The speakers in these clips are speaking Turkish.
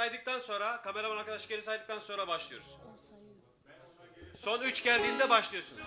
saydıktan sonra, kameraman arkadaş geri saydıktan sonra başlıyoruz. Son 3 geldiğinde başlıyorsunuz.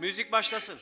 Müzik başlasın.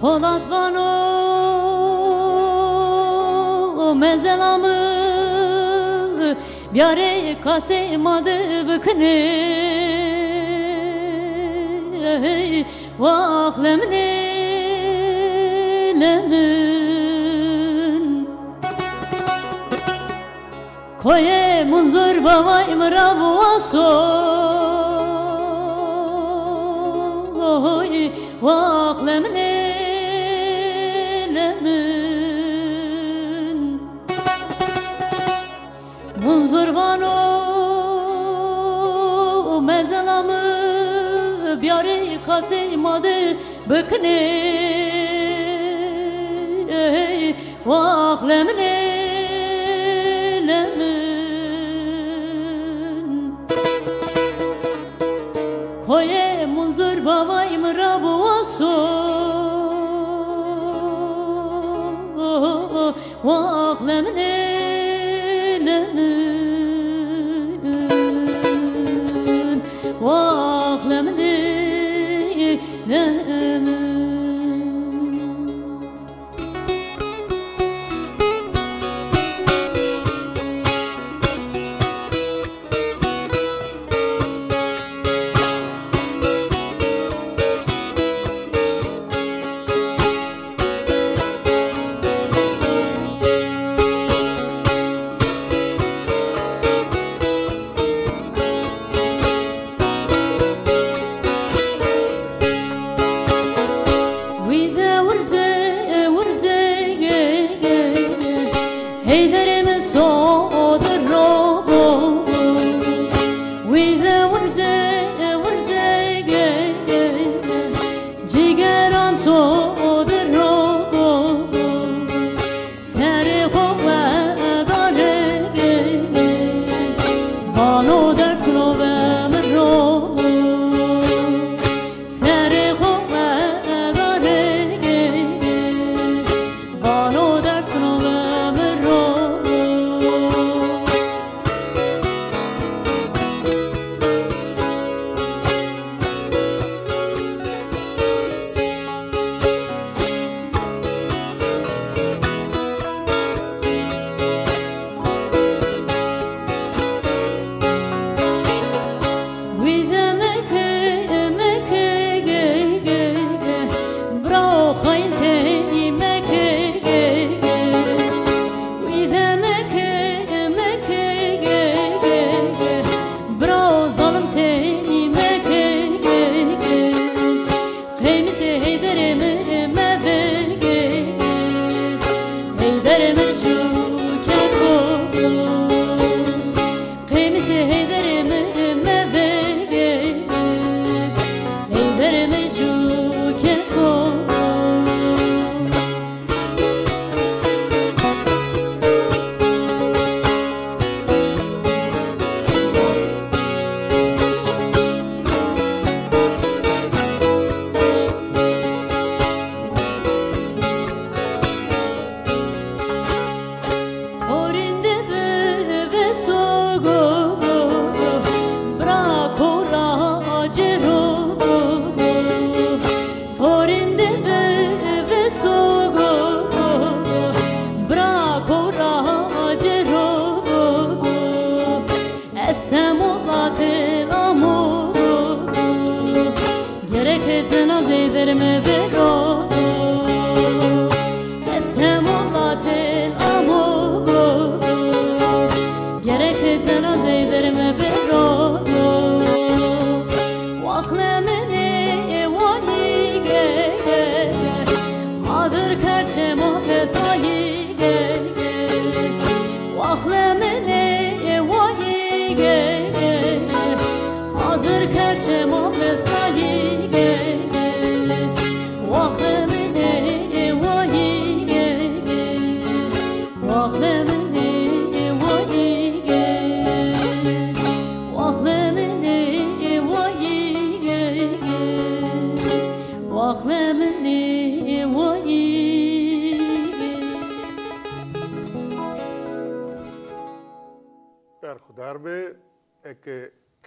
Polat vano mezelamı biare kasemadı bıkını vahlemnelemün koye munzur bavay mırabu asoy vahlemne Munzurbano mezelamı biare kasemadı bıkını vahlemnelemün koye munzur bavay mırabu aso vahlemnelemün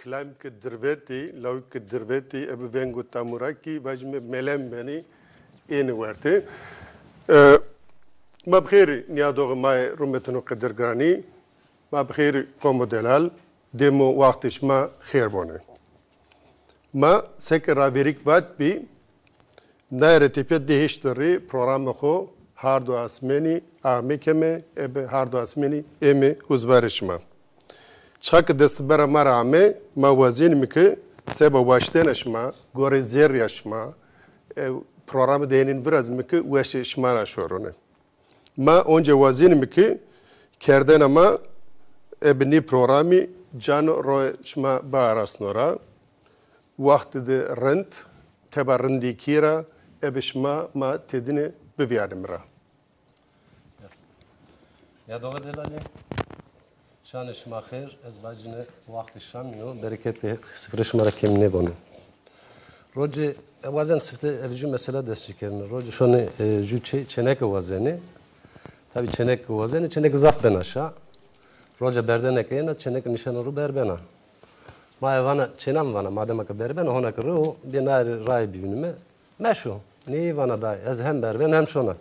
کلام که درویتی، لوی که درویتی، اب ونگو تامورا کی وجم ملم بنی این ورته. ما بخیر نیادوغ مای رومتونو قدرگرانی، ما بخیر قوم دلال، دمو وقتش ما خیر بونه. ما سکر راویریک واد بی نایرتی پیت دهشتری پروگرام خو هاردو اسمنی آمی کمه اب هاردو اسمنی ایمه حزبارش ما. چاک دست بر ما رامه ما وزین میکه سبب واشتنش ما گوری زیریش ما پروگرام دینین ورز میکه وشش ما را شورونه ما اونجا وزین میکه کردن ما ابنی پروگرامی جانو روی شما با راسنورا وقت ده رند تبا رندی کیرا ابش ما تدینه بویادم را یا دوغه دلالی شانش ما خیر از باجنه وقت شام یو برکت سفرش مرا کم نبونه روزی وزن سفته evju mesela desteklerini roji şonu ju çenek vazeni tabi çenek vazeni çenek zaf ben aşağı roja berdenek yine çenek nişanı ru berbena ma evana çenam vana madem ki berbena ona kuru dinar ray bivinime meşu ne vana da az hem berben hem şona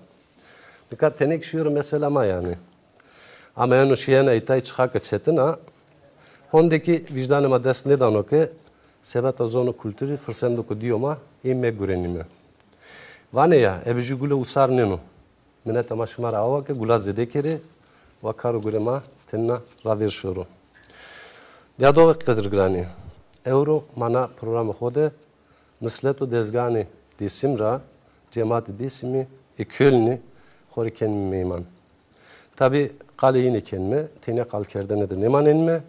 dikkat tenek şuur mesela ma yani ama onu şiyana itay çıkak çetina ondaki vicdanıma dest ne dano ki sebet azonu kültürü fırsendo ku diyoma imme gürenime vane ya evju gule usar nenu minnet ama şmara ava ke gula zedekeri ve karu gurema tenna ravir şuru ya do kadir grani euro mana programı xode misleto dezgani disimra cemaat disimi ekölni xoriken meyman tabi qali yine kenme tine qal kerdene de neman enme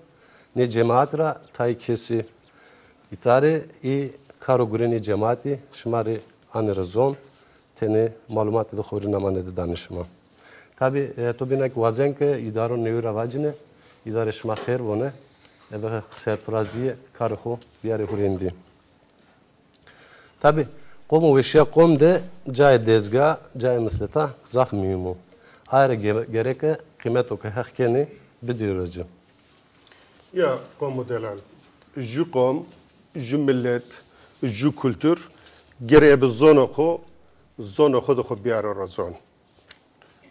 ne cemaat ra tay kesi itare i karu gureni cemaati şmari anirazon tene malumat de xori namane de danışma tabi to binak wazen ke idaro nevra vajne idare şma khair vone eve serfraziye karu diare hurendi tabi qomu veşya qom de cay dezga cay misleta zahmiumu ayrı gereke kıymet o ki hakkeni biliyoruz. Ya qomu delal ju qom ju millet ju kültür gereğe bir zona xo da xo biyara razon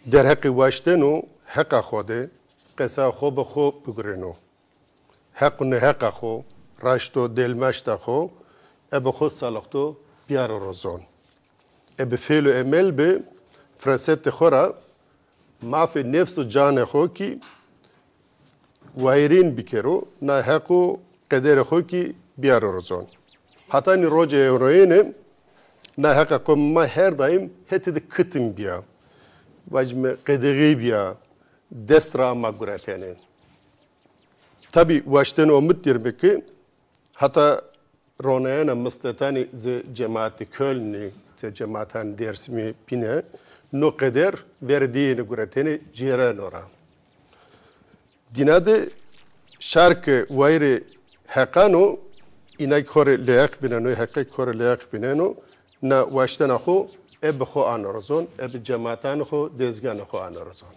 der haqqi washtenu haqqa xode qesa xo ba xo bugureno haqqu ne haqqa xo rashto delmashta xo ebe xo salaxto biyara razon ebe felo emel be fraset xora माफी नेफ्स जाने हो कि वायरिन बिकेरो ना है को कदर हो कि बियारो रोजोन हाता नि रोजे रोइने نه حقا کم ما هر دایم هتی ده کتم بیا واجم قدری بیا دست را ما گراتنه tabi baştan umut diyorum ki hatta Ronayana mıstetani ze cemaati Köln'i ze cemaatan dersimi pine no kadar verdiğini gurateni ciğeren ora. Dinade şarkı vayri hakano inak kore leyak binano hakik kore leyak binano na baştan ahu eb xo anorazon eb cemaatan xo dezgan xo anorazon.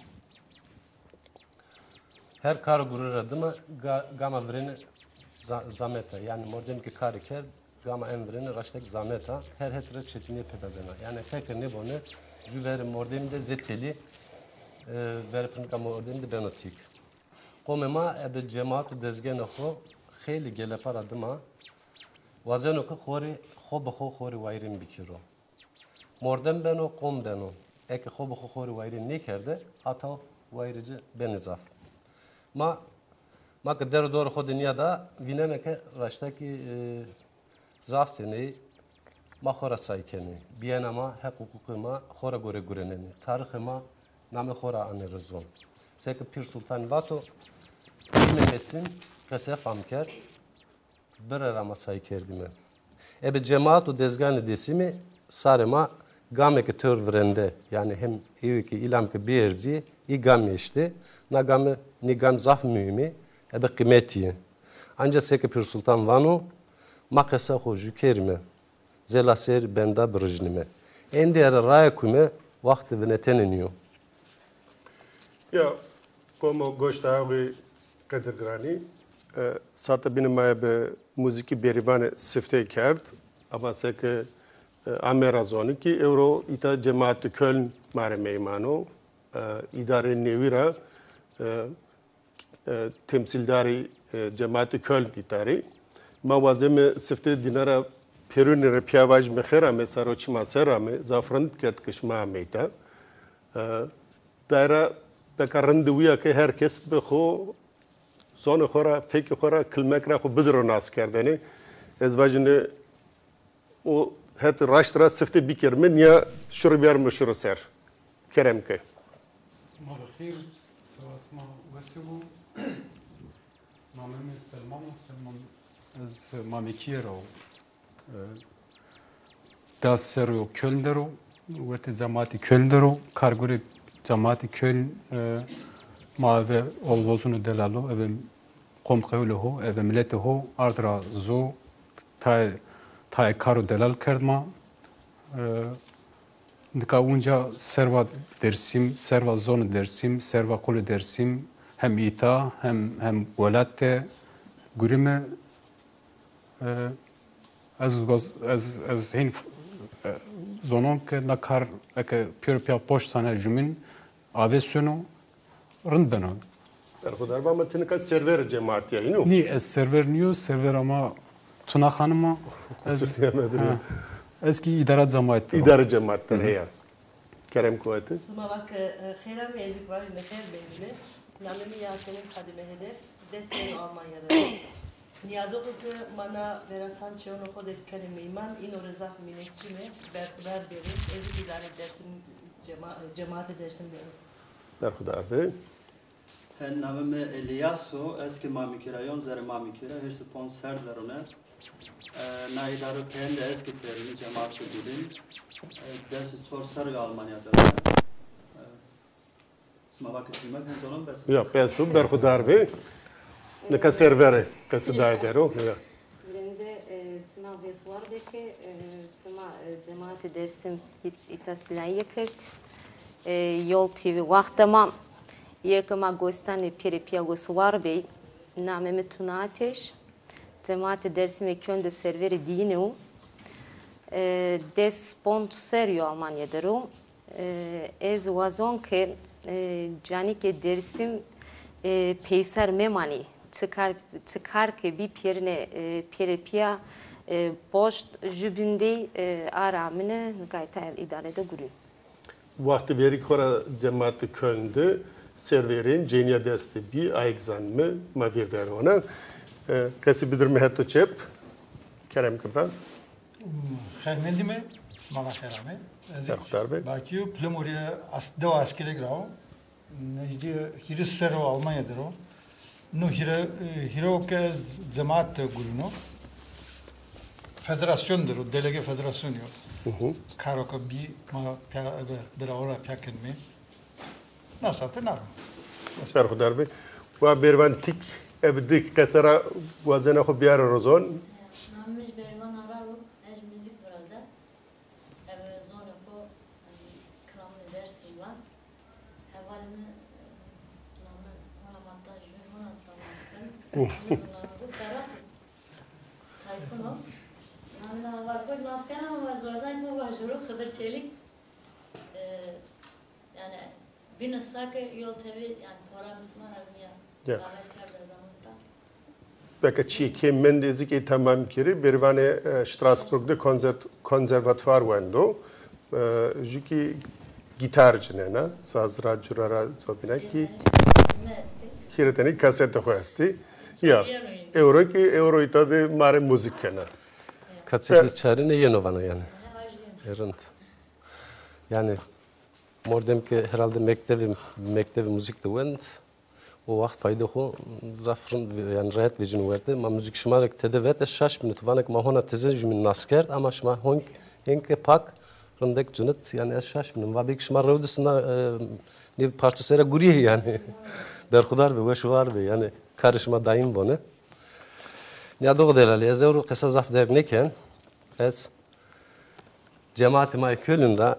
Her kar gurur adıma gama vreni zameta. Yani mordem ki kar ker gama emvreni raştek zameta. Her hetre çetiniye pedadena. Yani tek ne bone jüveri mordem de zeteli veripin gama mordem de benotik. Komema ebe cemaatu dezgene xo xeyli gelepar adıma vazeno ki xori xo bxo xori vayrin bikiro. Mordem beno kom deno. Eke xo bxo xori vayrin ne kerde ata vayrici benizaf. ما قدر دور خود دنیا دا وینم که رشته کی زافتنی ما خورا سایکنی بیان ما حقوق ما خورا گوره گوره نمی تاریخ ما نام خورا آن رزون سه که پیر سلطان واتو bilmemesin kasef amker bir arama say kerdime. Ebe cemaat o dezganı desimi sarıma game ki tör vrende yani hem evi ki ilam ki bir i game işte na game ni gam zaf mühimi ebe kıymeti. Ancak seke pir sultan vano makasa hoju kerime zelaser benda brjnime. Ender raya kume vakti veneteneniyor. Ya como gostavi Kadirgrani sata benim be müziki berivane sifte kert ama seke amerazoni ki euro ita cemaat Köln mare meymano idare nevira temsildari cemaat Köln bitari ma vazeme sifte dinara perun piavaj mexera me sarochma sera me zafran kert kışma meyta daira bekarındıya ki herkes bexo zon xora fekr xora kilmekra xo bidro nas kerdeni ezvajını o het raştra sifte bikirme niye şurbiyer müşür ser kerem ki Marxir sawasma wasibu mameme Selman az mamekiro das sero Kölndero werte zamati Kölndero karguri zamati Köln ma ve olvozunu delalo eve komqevleho eve milleteho ardra zo tay karo delal kerdma Dikavunca serva dersim, serva zonu dersim, serva kolu dersim hem ita hem velatte gurime az hin zonon ke nakar ke pür poş sana cümün avesyono rındano. Erkudar ba matın kat server cemaat ya ino. Ni es server niyo server ama tuna hanıma eski idare cemaat. İdare cemaatler heya. Kerem kuvveti. Sıma bak xeyran ve ezik var nefer benimle. Namemi Yasemin Kadime hedef. Desteği Almanya'da. Niyadoğu ki bana verasan çeonu kodet kelime iman ino rezaf minekçi mi berkular derim. Ezik idare dersim cemaat edersim derim. Erkudar bey. Namemi Eliasu eski mamikirayon zere mamikira her sponsor derone. Naidaro kendi eski terini cemaat edilin. Ders sorsarı Almanya'da. Sma vakit bilmek henüz onun besin. Ya pesu berkudar bey. Ne kat servere kasıda dero. Brende sma vesvar deke sma cemaat dersim itasilaya kert. Yol TV vaxtama yekama gostani piripia gosvar bey namemi tuna ateş. Cemaat dersime könde serveri dineu des pont serio Almanya'da ez vazon ke canike dersim peysar memani çıkar ke bir pirine pirepia post jübünde aramine gayta idarede guru. Vakti verik hora cemaat Köln'de serverin ceniye desti bir ayıkzan mı mavir der ona. Kesi bilir mi hetto çep? Kerem Kıbran. خیر مندی می Mala Kherame. Berxudar Bey. Bakıyor Plumoriya deva askere grao. Necdi Hirisero Almanya'dır o. No hiro ke cemaat gulno. Federasyondur o. Delege federasyonu yok. Karo ka bi ma bera ora pyaken mi. Nasıl atınarım? Berxudar Bey. و بیرونتیک ابدیک کسرا وزنه خو بیار روزون نامش بریوان آرارو اج müzik burada ev zone ko kramlı ders var havalini namı ona montaj ve ona tamamdır bu taraf Tayfunov namına var koy maskana mı var zorsan bu başvuru Hıdır Çelik yani bir nasaka yol tabi yani Kora Müslüman evliya davet kardı zamanında بکه چی که من دیزی که تمام کردی بیروانه شتراسبورگ ده کنزرواتوار وندو جوکی گیتار جنه نه سازرا جورا زوبینه کی خیرتنی کاست خواستی یا euro itadı mare müzik kena. Kaçıncı çare ne yenovana yani. Erint. Yani mordem ki herhalde mektebi müzik de went. O vakit fayda ho zafrın yani rahat vecin verdi. Ma müzik şımarık tedevet 6 minut vanek mahona tezej min naskert ama şma henke pak rındek cünüt yani 6 minut. Vabik şmar revdisina ne parçasıyla guriye yani. Berxudar ve veşvar ve yani karışma dayım bunu. Ne doğru delali ez euro kısa zaf derneken ez cemaati ma Köln'da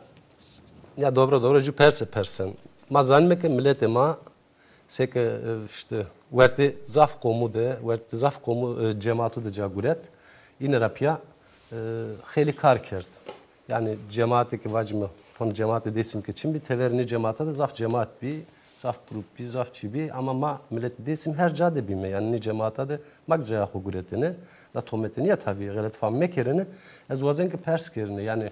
ya dobra ju persen. Ma zanmeke millete ma seke işte verti zaf komu de verti zaf komu cemaatu de caguret in rapya xeli kar kert. Yani cemaati ki vacmı on cemaati desim ki çim bir teverini cemaata da zaf cemaat bi zaf grup bi zaf çibi ama ma millet desim her cade bime yani ni cemaata da mak caya xuguretini la tometini ya tabi galet fam mekereni ez vazen ki pers kerni yani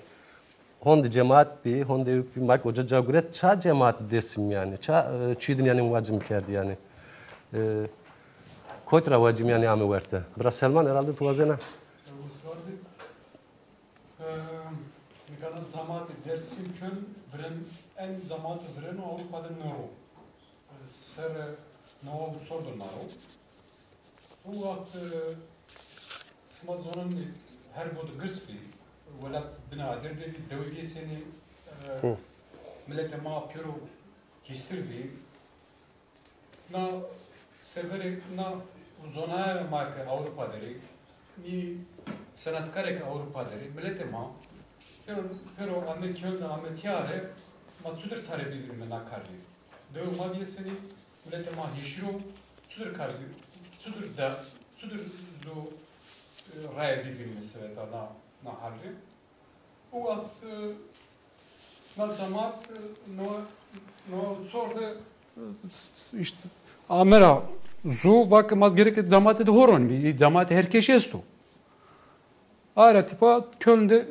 Hondi cemaat bi, hondi yük bi mak oca caguret ça cemaat desim yani. Ça çidin yani vacim kerdi yani. Koytra vacim yani ame verte. Bra Selman herhalde tuvazena. Mikana zamanı dersim kön vren en zamanı vren Avrupa'da noro. Ser nova sordu naro. Bu vakit smazonun her bodu gırspi. ولات بنادر دي دوجي سني ملت ما بيرو كيسربي نا سيرفري نا زونا مارك اوروبا دري ني sanatkarek Avrupa deri ملت ما pero Amerika'da Amerika'da ma tsudur tsare birbirine nakardi. Dev ma diye seni ملت ما hişro tsudur kardi tsudur do raya birbirine seveta na halli. O at na zaman no sordu işte Amera zu vak mad gerek zamanı da horon bir zamanı herkes esto. Ara tipa Köln'de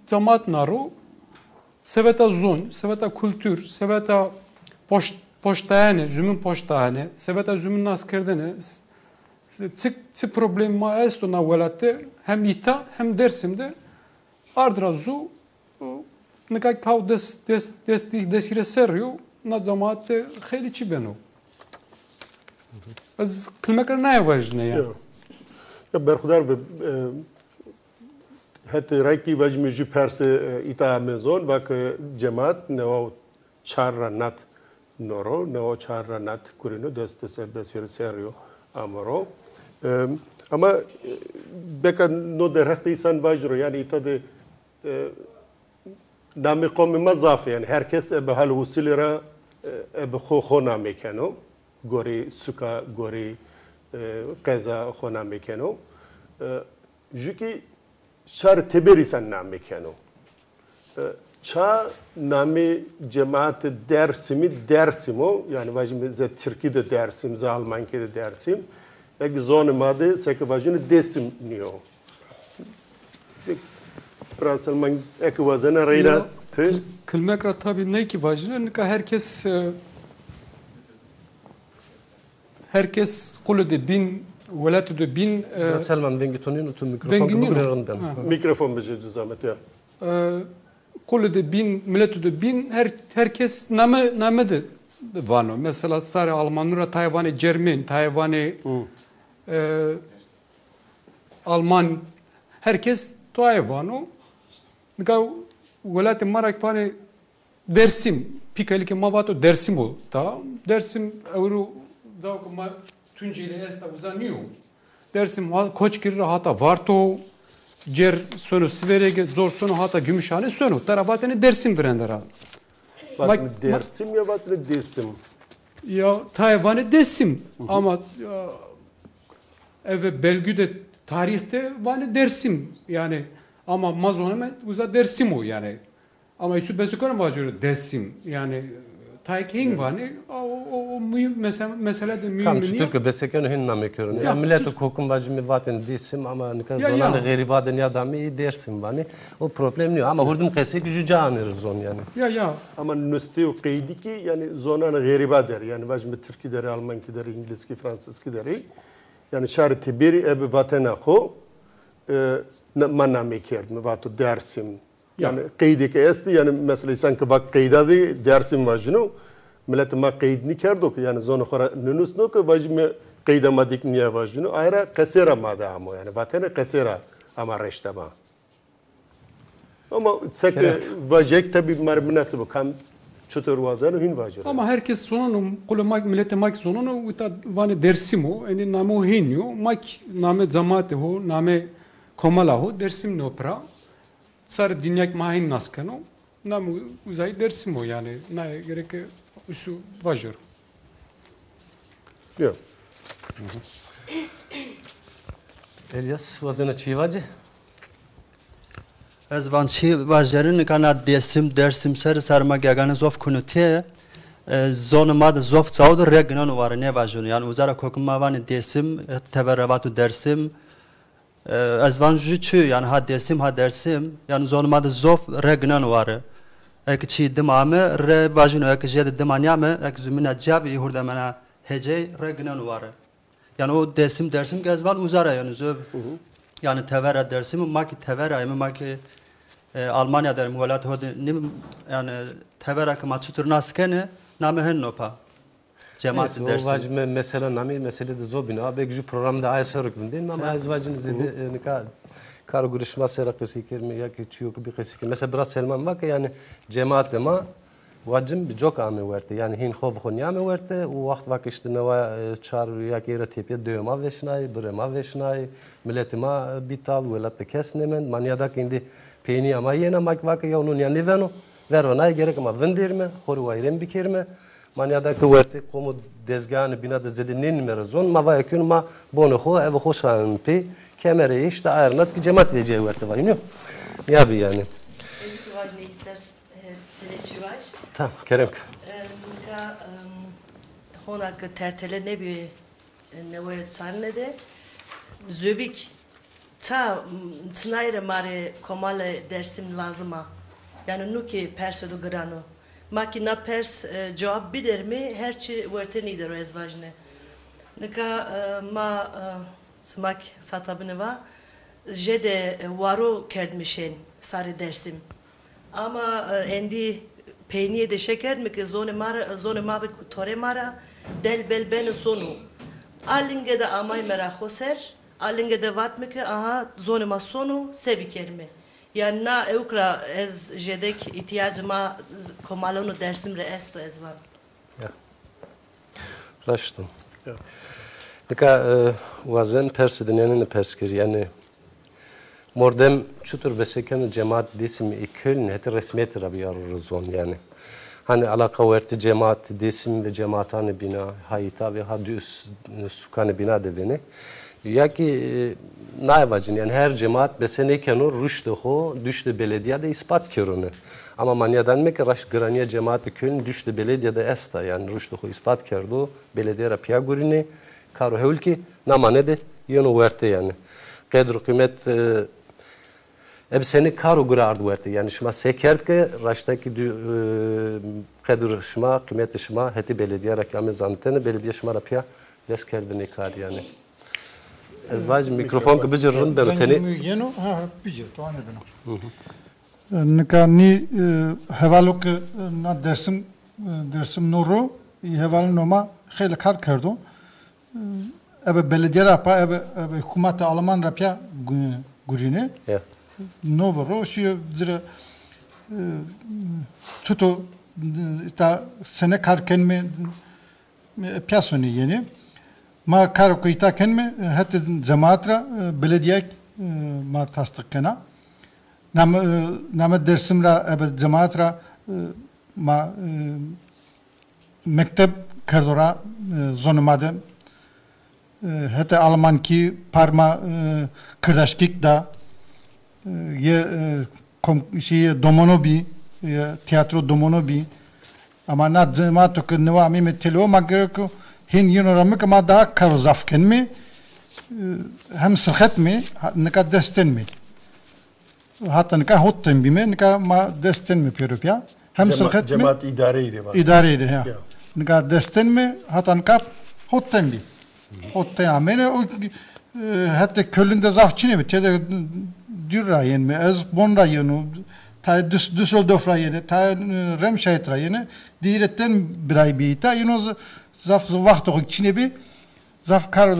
zamanı naru seveta zon, seveta kültür, seveta poştahane, zümün poştahane, seveta zümün askerdene Ți problem ma esto na velate hem ita hem dersimde ardra zu nekaj kao desire serio na zamate xeli çi beno. Az kılmekar ne vajne ya. Ya berxudar be hatta raki vajme ju perse ita mezon bak cemaat ne o charra nat noro ne o charra nat kurino desire serio amaro. Ama beka no derhakti insan bajro yani itadı nami qomi mazaf yani herkes be hal usilira be khona mekano gori suka gori qaza khona mekano juki şar teberi san nam mekano ça nami cemaat dersimo yani vajim ze Türkiye'de dersim ze Almanya'da dersim Peki zonu madde sekvajını desim niyo. Pransalman ekvazana reyna te. Kılmekra tabi ne ki vajine ne herkes kulu de bin velatü de bin Selman vengi tonin utu mikrofon mikrofon bece zahmet ya. kolu de bin, milletu de bin, herkes name de vano. Mesela sarı Almanlara Tayvan'ı Cermen, Tayvan'ı Alman, herkes Tayvan'ı. Nika velayet Marak vani Dersim, pikali ki mavato Dersim ol. Ta Dersim evru zavku Tunceli esta uzanıyor. Dersim koç kirra hata varto cer sonu Siverege zor sonu hata Gümüşhane sonu. Tarafatını Dersim verendera. Bak Dersim ya bak Dersim. Ya Tayvan'ı Dersim ama evet Belgü'de tarihte vani Dersim yani ama mazoneme uza Dersim o yani. Ama Yusuf Besukan'ın vacırı Dersim yani Tayking vani o mühim mesela de mühim. Kam Türkiye Besukan'ı hin name körün. Ya millet hukum vacimi vaten Dersim ama ne kadar zolanı garibaden adamı Dersim vani. O problem yok ama hurdum kesik cüce anırız zon yani. Ya. Ama nüste o kaydı ki yani zolanı gariba der yani vacimi Türkiye deri, Alman ki deri, İngiliz ki, Fransız ki deri. Yani şartı biri ev vatana ho maname kerdim vato Dersim. Yani kaydı ki esti yani mesela sanki bak kaydadı Dersim vacino millet ma kaydını kerdo ki yani zonu khora nünüsno ki vacimi kaydamadik niye vacino ayra kasera mada ama yani vatana kasera ama reştama. Ama sek vacek tabi münasebe kan çutur vazanı hin vacır. Ama herkes sonunu kulu millete mak sonunu uta vani Dersim o eni namo hinyo mak name zamate ho name komala ho Dersim no pra sar dünyak mahin naskano namu uzay Dersim o yani ne gerek usu vajur. Yok. Elias vazana çivacı. Ez van çi vajerin kana Dersim sarma gagana zof kunutie zonu mad zof çaudur regnan var ne vajun yani uzara kokuma van Dersim teverravatu Dersim ez van juçu yani ha Dersim yani zonu mad zof regnan var ek çi dimame re vajun ek jed dimanyame ek zumina javi hurda mana hece regnan var yani o Dersim gezvan uzara yani zöv yani tevera Dersim maki tevera maki Almanya derim velat hodi yani tevera ki maçutur naskene name hen nopa cemaat Dersim. O vacime mesela nami mesele de zobina abi gücü programda ay sarık bindin ama az vacin zede nika kar görüşme sera kesi kelime ya ki çiyo bir kesi mesela biraz Selman bak yani cemaat dema vacim bir çok ame verte yani hin khov khonyame verte o vakt vakişte neva çar ya ki era tepe döma veşnay brema veşnay milletma bital velat kesnemen manyada kendi Peni ama yena makvak ya onun yani veno verona gerek ama vendirme horu vayrem bikerme manyada ki verte komu dezganı binada zedinin merazon ma va yakun ma bono ho ev hoşan pe kemere işte ayarnat ki cemaat vece verte var yok ya bir yani Ezikivaj ne ister teleçivaj tamam kerem ka honak tertele ne bir ne var sarne de zöbik ta tınayre mare komale Dersim lazıma yani nuki persodu grano makina pers cevap bilir mi her şey verte nider o ezvajne nika ma smak satabını va jede varo kerdmişen sarı Dersim ama endi peyniye de şeker mi ki zone ma be tore mara del bel ben sonu alinge de amay mera hoser alinge de vat mi ki aha zone ma sonu sebi kerme yani na evkra ez jedek ihtiyacıma komalonu Dersim re esto ezvan raştum nika vazen persidin yani perskir yani mordem çutur beseken cemaat desim iköln heti resmiyet rabi aruzon yani hani alaka verti cemaat desim ve cemaatane bina hayita ve hadüs sukane bina de beni ya ki naivacın yani her cemaat beseneyken o rüştü ho düştü belediyede ispat kerunu ama manyadan me ki raş graniye cemaat iköln düştü belediyede esta yani rüştü ho ispat kerdu belediye rapia gurini karu hevlki namane de yonu verti yani kadro kıymet seni karu gurard verti yani şma sekert ki raştaki kadro şma kıymetli şma heti belediye rakamı zantene belediye şma rapia des kerdini kar yani ezvaj mikrofon ki bicirrin deruteni Yeno ha bicir to ane beno. Nikani hevaluk na dersim nuru heval noma خیلی کار کردو. اب بلدیه را پا اب حکومت آلمان را پیا گرینه. نو برو شی زیر چطور تا سنه کار کنم پیاسونی یعنی ما کارو کیتا کنم حتی جماعت را بلدیه ما تصدیق کنه. نام درسم را اب جماعت را ما مکتب کردورا زونماده hatta Almanki parma kırdaşkik da ye domonobi tiyatro domonobi ama na zemato ki neva mi metelo magreko hin yinoramik ama daha karozafken mi hem sırxet mi nika desten mi hatta nika hotten bi mi nika ma desten mi piyopya hem sırxet mi cemaat idareydi var idareydi ya nika desten mi hatta nika hotten bi hotten amene o hatta Köln'de zafçine mi tede dürra yen mi ez bonra yenu ta Düsseldorf rayene ta Remscheid rayene diretten biray bita yenu zaf vakti o içine bir zaf karo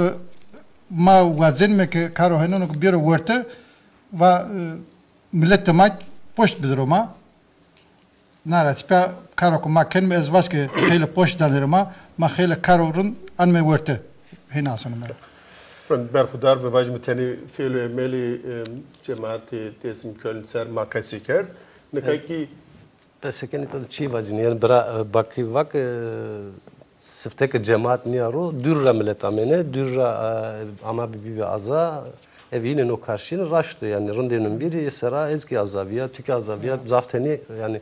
ma vazen me ke karo henonu bir werte va millette mak post bidroma naratipa karo ko ma ken me ez vaske hele post danırma ma hele karorun an me werte henasonu me برخودار و واجم تنی فعل ملی جماعت تسم کلن سر مقاسی کرد نکایی کی بس کنی تو چی واجنی یعنی برا باقی وقت سفته که جماعت نیارو دور را ملت امنه دور را اما بی ازا evine no karşın raştı yani rındının biri sera ezki azaviya tük azaviya zafteni yani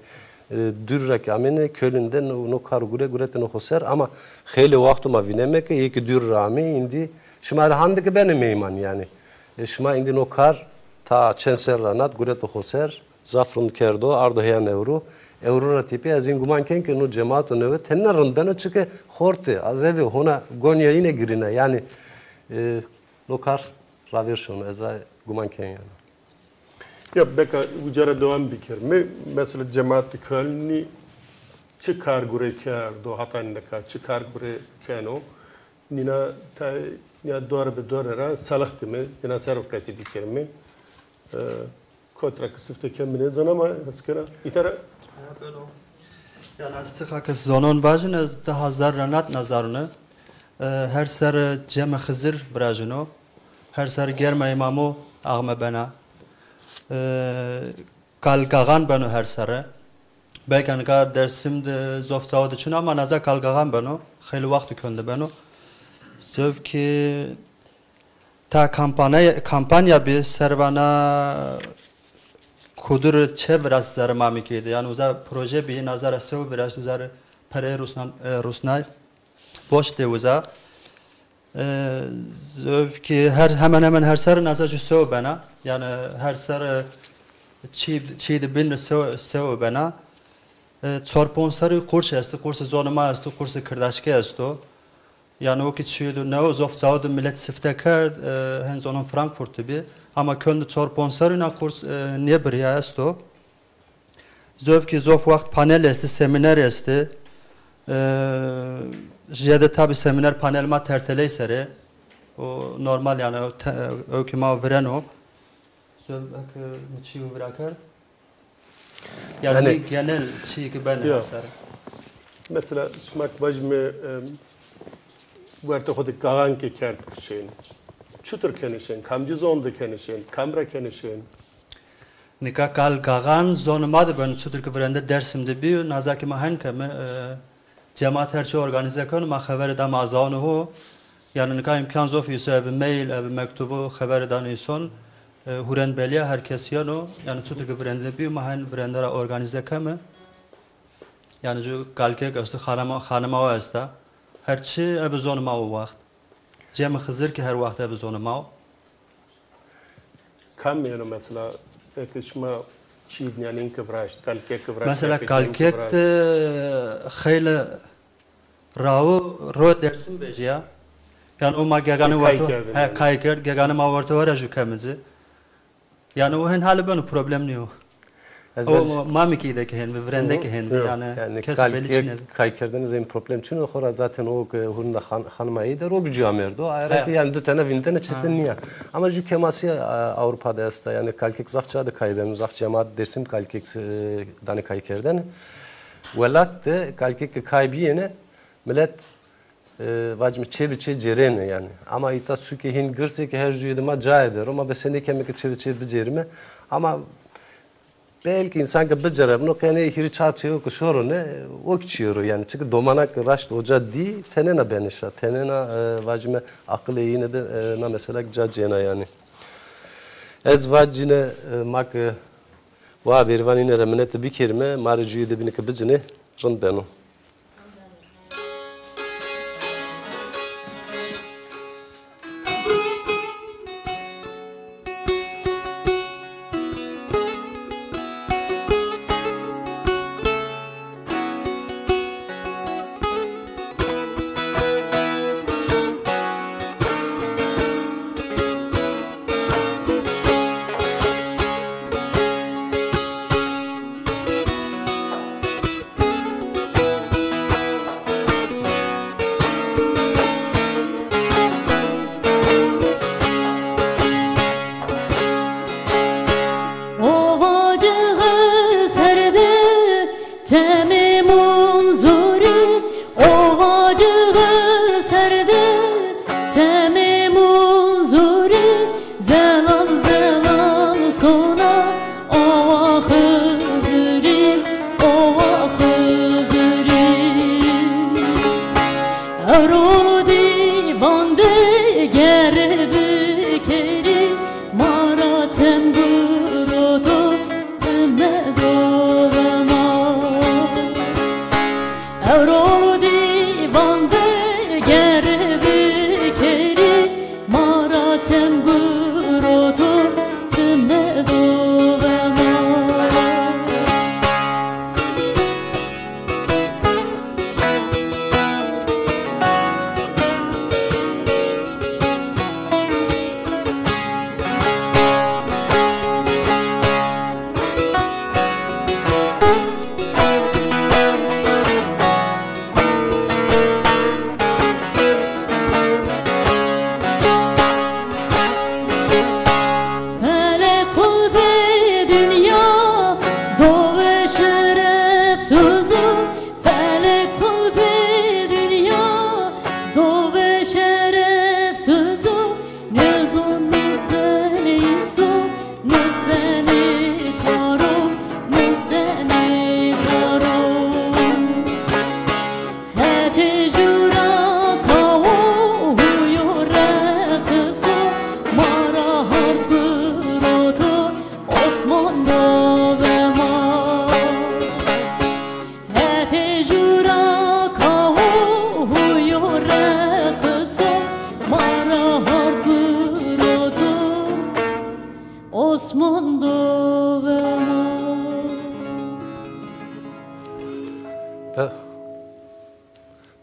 dürrak amene Köln'den no kargure gurete no hoser ama hele vaktuma vinemek ki dürrami indi شما هندی که بین میمان یعنی شما این دینو کار تا چند سر رانات گوره تو خسر زافرون کردو آردو هیان اورو را تیپی از این گمان کن که نو جماعت و نوه تنرون بینو چکه خورده از اوی هونا گونیا اینه گرینه یعنی نو کار راویرشون از گمان کن یعنی یا بکا وجاره دوام بکر مثلا جماعت کلنی چه کار گوره کرد و حتی نکا چه کار گوره کنو نینا تا ya doğru bir doğru ra salıktı mı? Yine sarı kayısı diker mi? Kontra kısıftı kendine zanama askera itara. Yani aslında kız zonon vajin az daha zarranat nazarını her ser cem Hızır vrajino her ser germa imamu ağma bana kalgagan bano her sere belki anka dersimde zoftaodu için ama naza kalgagan bano xeyli vakti könde bano Söv ki ta kampanya bir servana kudur çevras zarmami kiydi. Yani uza proje bir nazara söv biraz uzar pare Rusnay boş de uza. Söv ki hemen her ser nazarcı söv bana. Yani her ser çiğdi bin söv bana. Çorponsarı kurs est, kurs zonuma est, kurs kırdaşke est. Yani o ki çiğdi ne o zoftaodu millet sifte kard henüz onun Frankfurt'u bir ama Köln'de çorponsarına kurs niye bir ya esto zöv ki zof vakt panel esti seminer esti jede tabi seminer panel ma terteley seri o normal yani o ki ma veren o zöv ki çiğ bırakır yani genel çiğ ki ben seri mesela şmak bajme Verte xodi kagan ke kert kişin, çutur kenişin, kamcı zondu kenişin, kamera kenişin. Nika kal kagan zonmadı ben çutur kıvrende dersimde bir nazaki mahen keme cemaat herçe organize konu ma haber da mazanı ho yani nika imkan zof yusuf mail ev mektubu haber da nison huren belya herkes yano yani çutur kıvrende bir mahen brendera organize keme yani jo kalke kastu khanama o esta Herçi ev zonu ma vakt. Cem Hızır ki her vakt ev zonu ma. Kam yani mesela ekişma çiğd yani inkıvraş, kalke kıvraş. Mesela kalket xeyli ro dersim bejiya. Yani o ma gegane varto kayker gegane ma varto var ju kemizi. Yani o hen hali bana problem niyo. O mamikideki hen ve vrendeki hen yani kes belçine. Kaykerden de problem çünkü xora zaten o hurunda hanmayı da rogu camerdo. Ayrıca yani dü tane vintene çetin niye. Ama ju kemasi Avrupa'da asta yani kalkek zafça da kaybem zaf cemaat dersim kalkek dani kaykerden. Velat de kalkek kaybiyene millet vacmi çeviçe cerene yani. Ama ita suke hin görse ki her jüyede ma caeder ama besene kemek çeviçe becerime ama belki insan ki becerem no kene hiri çarçıyor ku şorune o kiçiyor yani çünkü domanak raşt oca di tenena benişa tenena vacme akıl yine de na mesela cacena yani ez vacine mak va bervanine remnet bir kelime marjuyu de binike bizine rın benu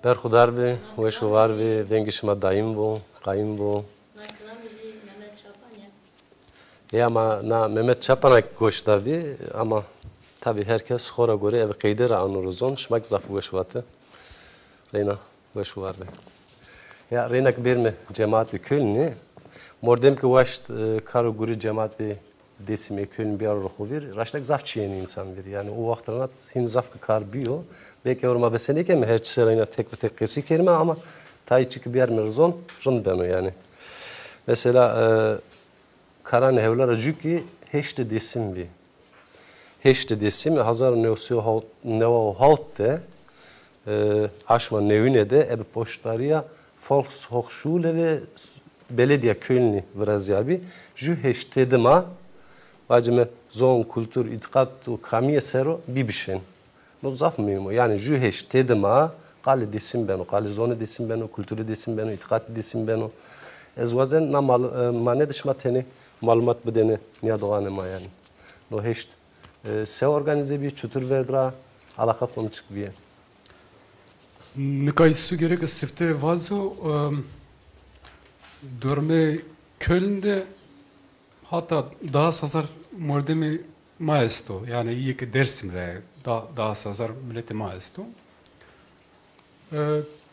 Berkhudar ve veşuvar ve vengişma daim bu, kayım bu. Ama na Mehmet Çapanak goştavi ama tabi herkes xora göre ev qeydera anuruzon şmak zaf veşvatı. Reyna veşuvar ve. Ya Reynak berme cemaati Köln'e mordem ki vaşt karo guri cemaati desime Köln bir arroxuvir raştak zaf çiyen insan bir yani o vaxtlarına hin zaf ki kar biyo belki orma beseneke mi her çserayna tek ve tek kesi kelime ama tay çıkı bir merzon rın beno yani. Mesela karan hevlara jüki heşte desim bi. Heşte desim hazar nevsiyo neva haute aşma nevine de ebe poştariya Volkshochschule ve belediye Köln'i biraz yabi jü heşte dema vacime zon kültür itikat u kamiye sero bibişen. No zaf mıyım yani jü heşte dema qali desim beno qali zonu desim beno kültürü desim beno itikat desim beno ez vazen na mane dışma teni malumat bedeni niye doğanı ma yani. No heşt se organize bir çutur verdra alaka konu çık bir. Nikaysu gerek sifte vazo durme Köln'de hatta daha sazar mordemi maestro. Yani iyi ki Dersim'le daha sazar milleti maestro.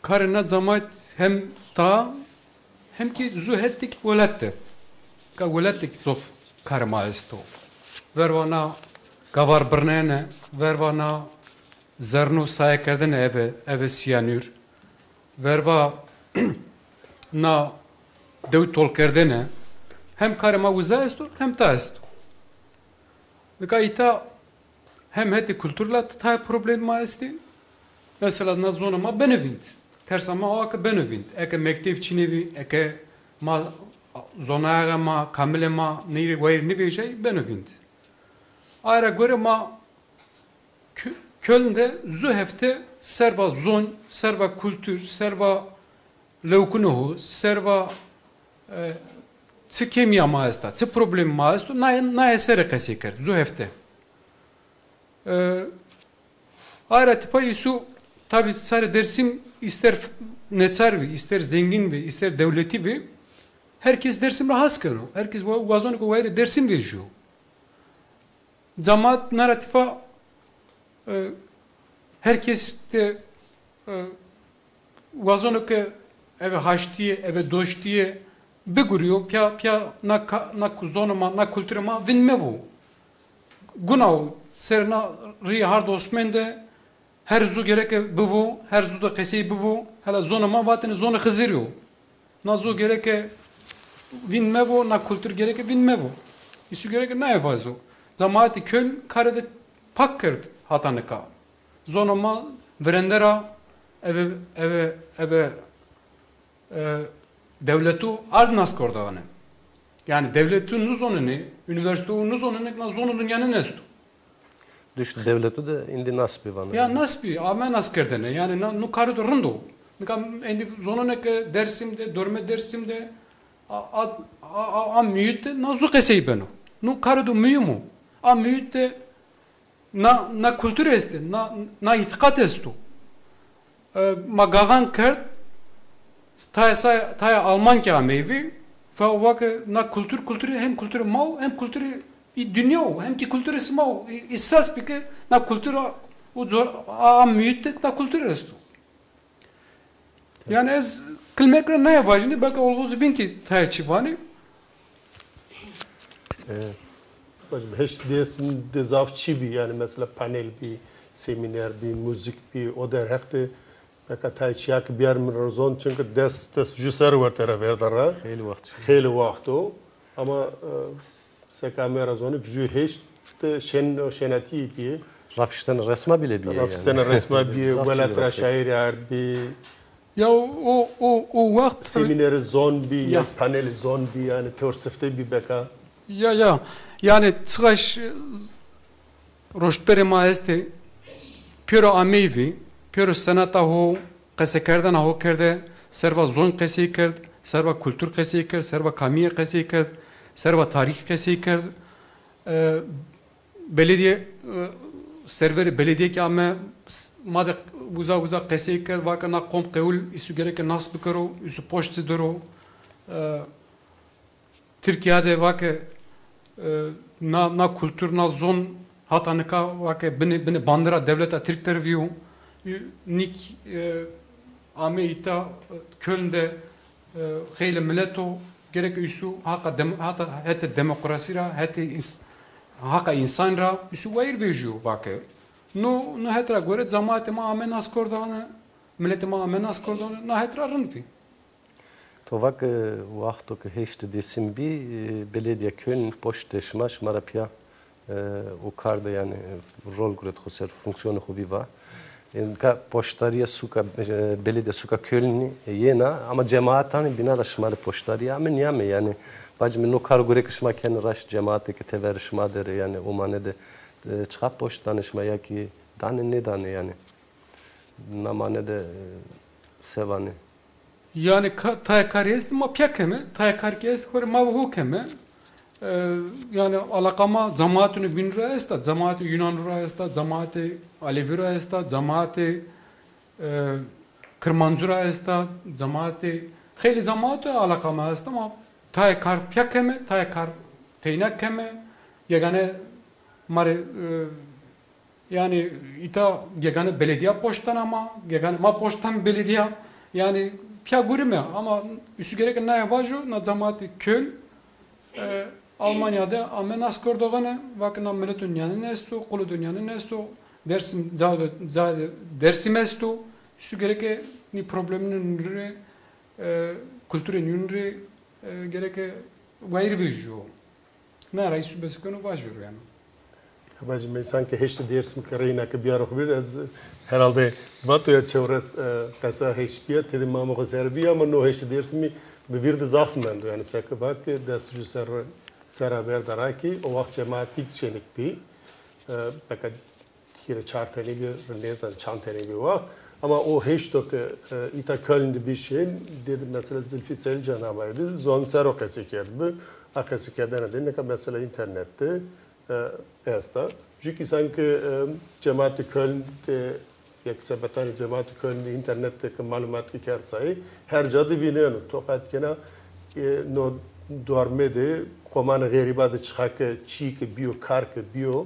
Karına zamat hem ta hem ki zuhettik velette. Ka velettik sof kar maestro. Vervana gavar bernene, vervana zernu saye kerdene eve siyanür. Verva na dev tol kerdene hem karıma uza esto hem ta esto. Ve ita hem heti kültürle ta problem maesti. Mesela na zona ma benevind. Tersa ma o benevind. Eke mektev çinevi, eke ma zona ma kamile ma neyri vayr ne bejey benevind. Ayrıca göre ma Köln'de zu hefte serva zon, serva kültür, serva leukunuhu, serva kimya maesta, problem maesto, na esere kasiker, zu hefte. Ayrıca tipa isu tabi sarı Dersim ister neçarvi, ister zenginvi, ister devletivi, herkes Dersim'le haskero, herkes vazonu ko vayre Dersim vejiyor. Cemaat narratifa herkes de vazonu ke eve haştiye, eve doştiye beguriyor, pya na zonuma, na kültürüma vinmevu. Gunav serna ri hard osmende her zu gereke buvu, her zu da kesey buvu, hala zonuma vatene zonu khiziriyor. Na zu gereke vinmevu, na kültür gereke vinmevu. İsu gereke na evazo. Cemaati Köln karede pakkert hatanıka. Zonuma verendera eve devletu arnas kordağını. Yani devletin nuzonunu, üniversitenin nuzonunu na zonunun yanı nestu. Düştü devleti de indi nasbi var. Ya nasbi, ama naskerdene. Yani nu karıda rındo. Nikam endi zonuna ke Dersim'de, dörme Dersim'de a müyütte na zu kesey beno. Nu karıda müyümü. A müyütte na kültür este, na itikat estu. Ma gavan kert taya Alman ki amevi ve vakı na kültürü hem kültürü mau hem kültürü dünya hem ki kültürü mau isas peki na kültürü o zor a müyütte na kültürü estu. Yani ez kılmekle ne yapacağını belki olvozu bin ki taya çivani. Hiç desin de zavçı bir yani mesela panel bir seminer bir müzik bir o der hekti belki tayçiyak bir yer mirazon çünkü des jüser var tera verdara heli vakti o ama sekamera zonu gücü hiç de şenati bir Rafişten resma bile bir Rafişten resma bir velat şair yar bir ya o vakt seminer zon bir ya panel zon bir yani teorsifte bir beka ya yani çıkaş roştbere maeste piro amevi piro sanata ho qese kerdan ho kerde serva zon qese kerd serva kültür qese kerd serva kamiye qese kerd serva tarih qese kerd belediye serveri belediye ki ama mada buza qese kerd vakana qom qeul isu gereke nasb karo isu poşt doro Türkiye'de vakı na kültür na zon hatanıka vakı beni bandıra devlete Türkler viyu nik ame ita Köln'de xeyli milleto gerek isu hata hete demokrasira hete haka insanra isu vayir vejiyor vakı no hetra göre cemaate ma amen askordağını millete ma amen askordağını na hetra rındvi. Tovak vakto ke heşte desim bir belediye Köln poşte şmaş marapya o karda yani rol göret hoser fonksiyonu hobi va. Ka poştariye suka belediye suka Köln'i yena ama cemaatani bina da şmar poştariye amen yame yani bacım no kar göre kışma ken raş cemaate ke tever şma dere yani o manede çıkap poş danışma ya ki dane ne dane yani namanede sevani. Yani tayakar jest ma pjakeme, tayakar jest kore ma hukeme. Yani alakama cemaatini binra esta, cemaati Yunanra esta, cemaati Alevira esta, cemaati Kırmancura esta, cemaati xeyli cemaati alakama esta ma tayakar pjakeme, tayakar teynakeme. Yegane mare yani ita gegane belediye poştan ama gegane ma poştan belediye yani pya gurme ama üstü gerek ne yapacağız na zamati Köln Almanya'da ama nas kordogana vakna millet dünyanın nesto kulu dünyanın nesto dersim zade dersim esto üstü gerek ni problemin nure kültürün nure gerek gayrı vücudu ne raisu besikonu vajur yani. Bacım sanki hiç dersim karayına ki bir ara az herhalde Batu'ya çevres kasa hiç bir tedim mama Serbiya ama no hiç dersimi bir de zafmen yani sakı bak dersci sera verdaraki o vakit cemaatik şenik bir fakat hier çarteni bir neyse çanteni bir var ama o hiç de ita Köln'de bir şey dedim mesela Zülfü Selcan amaydı zon sero kesikerdi akasikerden ne kadar mesela internette Erster. Çünkü sanki cemaati Köln'de yaksebetan cemaati Köln'de internetteki malumat ki kersayı her cadı biniyor. Tokat kena no dormede koman garibadı çıkak çiğ biyo kar biyo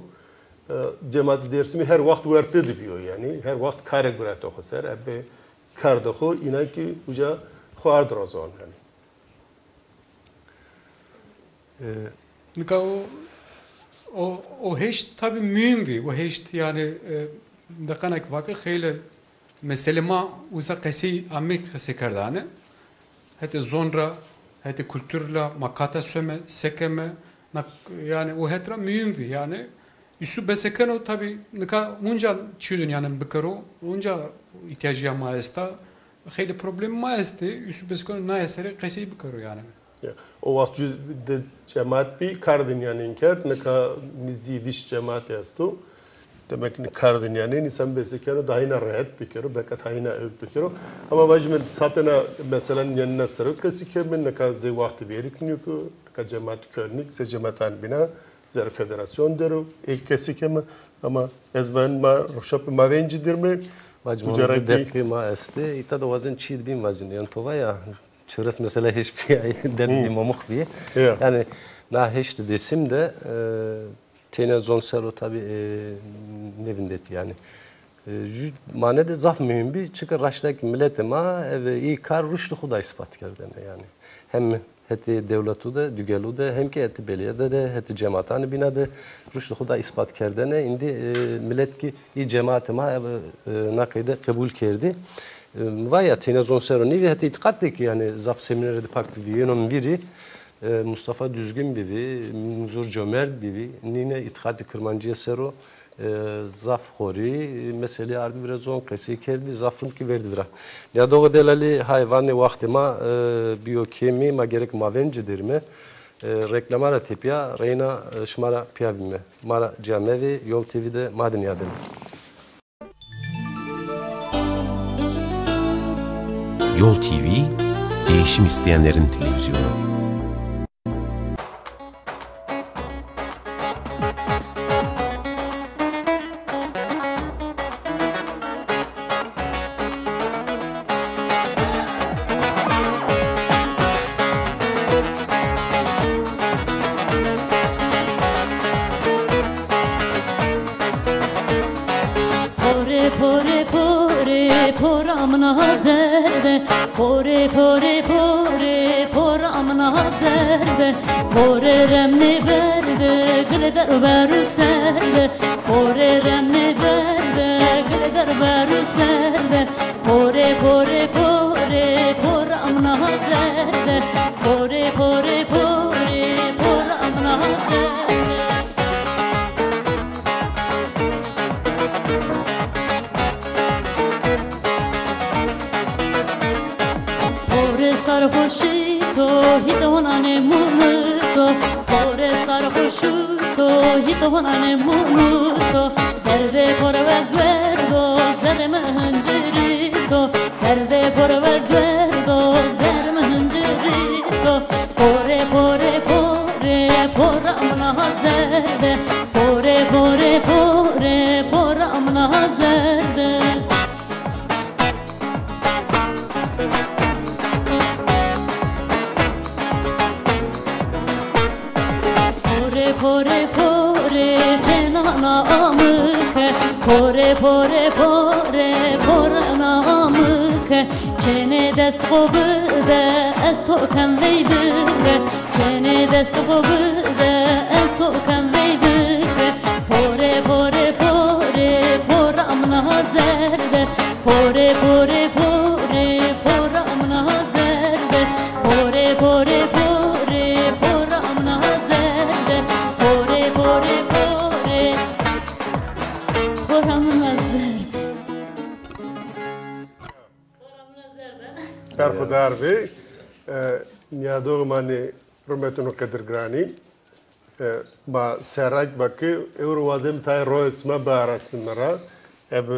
cemaati dersimi her vakit verdi biyo yani her vakit kare göre tohser abi kar dohu inan ki uca xuar drozon yani. O hiç tabii mühim bir. O hiç yani dakanak vakı xeyli meselema uza kesi amik kesi kardane. Hatta zonra, hatta kültürla makata söme, sekeme yani o hetra mühim bir yani. Üstü besekeno tabii nika unca çi dünyanın bıkaro, unca ihtiyacı maesta, xeyli problem maesti. Üstü besekeno na eseri kesi bıkaro yani. O vakit de cemaat bir kardinyanın inkar ne ka nizi viş cemaat yastu demek ki kardinyanın insan besekero dahina rahat bir kere bekat dahina ev bir kere ama bacım satına mesela yanına sarık kesikermen ne ka ze vakti verikniyor ki ka cemaat körnik ze cemaatan bina zer federasyon deru ilk kesikermen ama ezben ma roşap ma vencidir mi bacım onu dekki ma este ita da vazen çiğ bin vazen yani tova ya çöres mesela hiçbir derdim amuk bir. Yani na hiç desim de televizyon sero tabi nevindeti yani. Mane de zaf mühim bir çıkar raştaki millete ma ve iyi kar rüştü huda ispat kerdene yani. Hem heti devletu da dügelu da hem ki heti beliyede de heti cemaatani binada rüştü huda ispat kerdene indi millet ki iyi cemaate ma nakide kabul kerdi. Vaya televizyon seroni ve hatta itikattik yani zaf seminerde pak bir yenon biri Mustafa Düzgün bibi, Muzur Cömert bibi, nine itikati Kırmancıya sero zaf hori mesele ardı biraz on kesi kerdi zafın ki verdi vira. Ya doğru delali hayvanı vaktime biyokemi ma gerek mavencedir mi? Reklamara tipya reyna şmara piyavime. Mara camevi Yol TV'de madin yadım. Yol TV, değişim isteyenlerin televizyonu. Pore pore pore pore amna zerbe pore remne verbe gleder veru serbe pore remne verbe gleder veru serbe pore pore pore pore amna zerbe pore pore pore pore amna zerbe sarhoşi to hitonane mumuto pore sarhoşi to hitonane mumuto derde porve verdo zerme hancerito derde porve verdo zerme hancerito pore pore pore pore amna zerde pore pore pore pore amna zerde pore pore پوره پوره پوره پوره نامک چنه دست خوب ده از تو کم ویده چنه دست خوب ده از تو کم ویده پوره پوره پوره پوره امنا زرده پوره پوره پوره پوره امنا زرده پوره پوره پوره پوره امنا زرده پوره پوره پوره پوره امنا زرده برخودار بی نیادوغ مانی رومتونو قدرگرانی ما سراج باکی وازم تای رویس ما باراستن مرا اب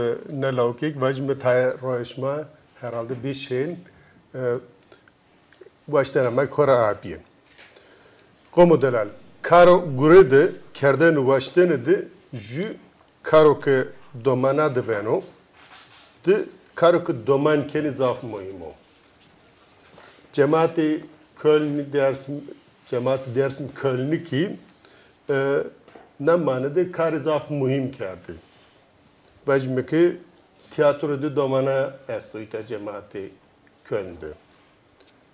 نلوکیک واجم تای رویش ما herhalde bir şeyin başlarına kora abiye. Komodelal karo gurede kerden baştenedi ju karo ke domana de beno de karo ke doman keni zaf muhimo. Cemaati Köln dersim Köln'ü ki ne manada kar zaf muhim kerdi. Bacım ki tiyatroda domana estoyta cemaati Köln'de.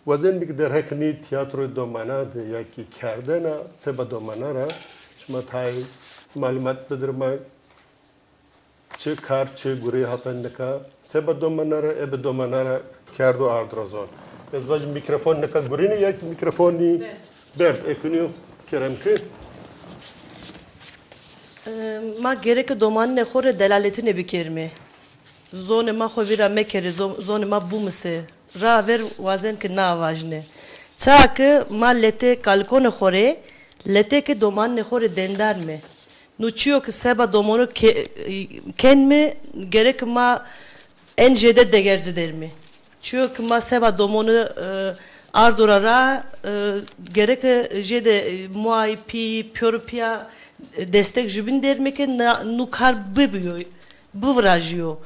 Vazen bir der hekni tiyatro domana de ya ki kerdena seba domana ra şma tay malumat bedirma çı kar çı guri hatandaka seba domana ra ebe domana ra kerdo ardrazon. Ez vacım mikrofon neka gurini ya ki mikrofoni dert ekünü kerem ki ما gerek doman ne xore delaletine bikermi. Zone ma xovira mekere zone ma bumse. Ra ver wazen ke na vajne. Çak ma lete kalkon xore lete ke doman ne xore dendar me. Nuçiyo ki seba domonu ken mi gerek ma en jede degerci der mi. Çiyo ki ma seba domonu ardurara gerek jede muay pi pyorpia destek jubin dermeke nukar bibiyo bıvrajıyor.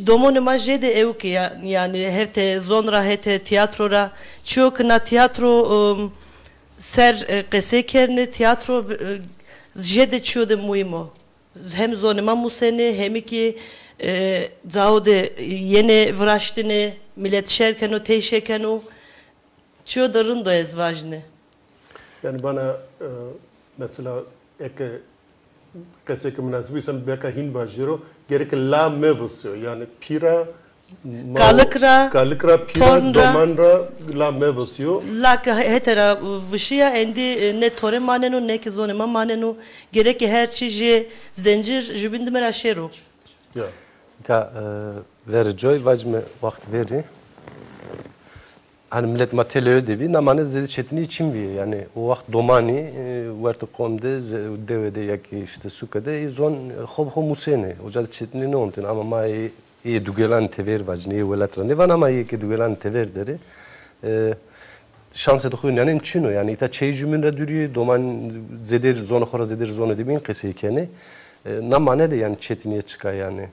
Domone majede evke yani hete zonra hete tiyatrora çok na tiyatro ser qesekerne tiyatro jede çode muhimo. Hem zonema musene hem ki zaude yene vraştine millet şerkeno teşekeno çodarın da ezvajne. Yani bana mesela eke kese ki münasibisen beka hin bajiro gerek la mevusyo yani pira kalıkra pira domanra la mevusyo la ka hetera vışıya endi ne tore manenu ne ki zonema manenu gerek her çiğ zincir jubindim raşero ya ka verjoy vajme vakt veri hani millet matele devi namane zedi çetini için bir yani o vakt domani varto komde devede ya ki işte sukade zon hob musene o cad çetini ne onten ama mai e dugelan tever vajne velatran van ama ki dugelan tever deri şanse dokun yani çino yani ita çeyjümünde dürüyor doman zeder zona xora zeder zona debin qesekeni namane de yani çetiniye çıkar yani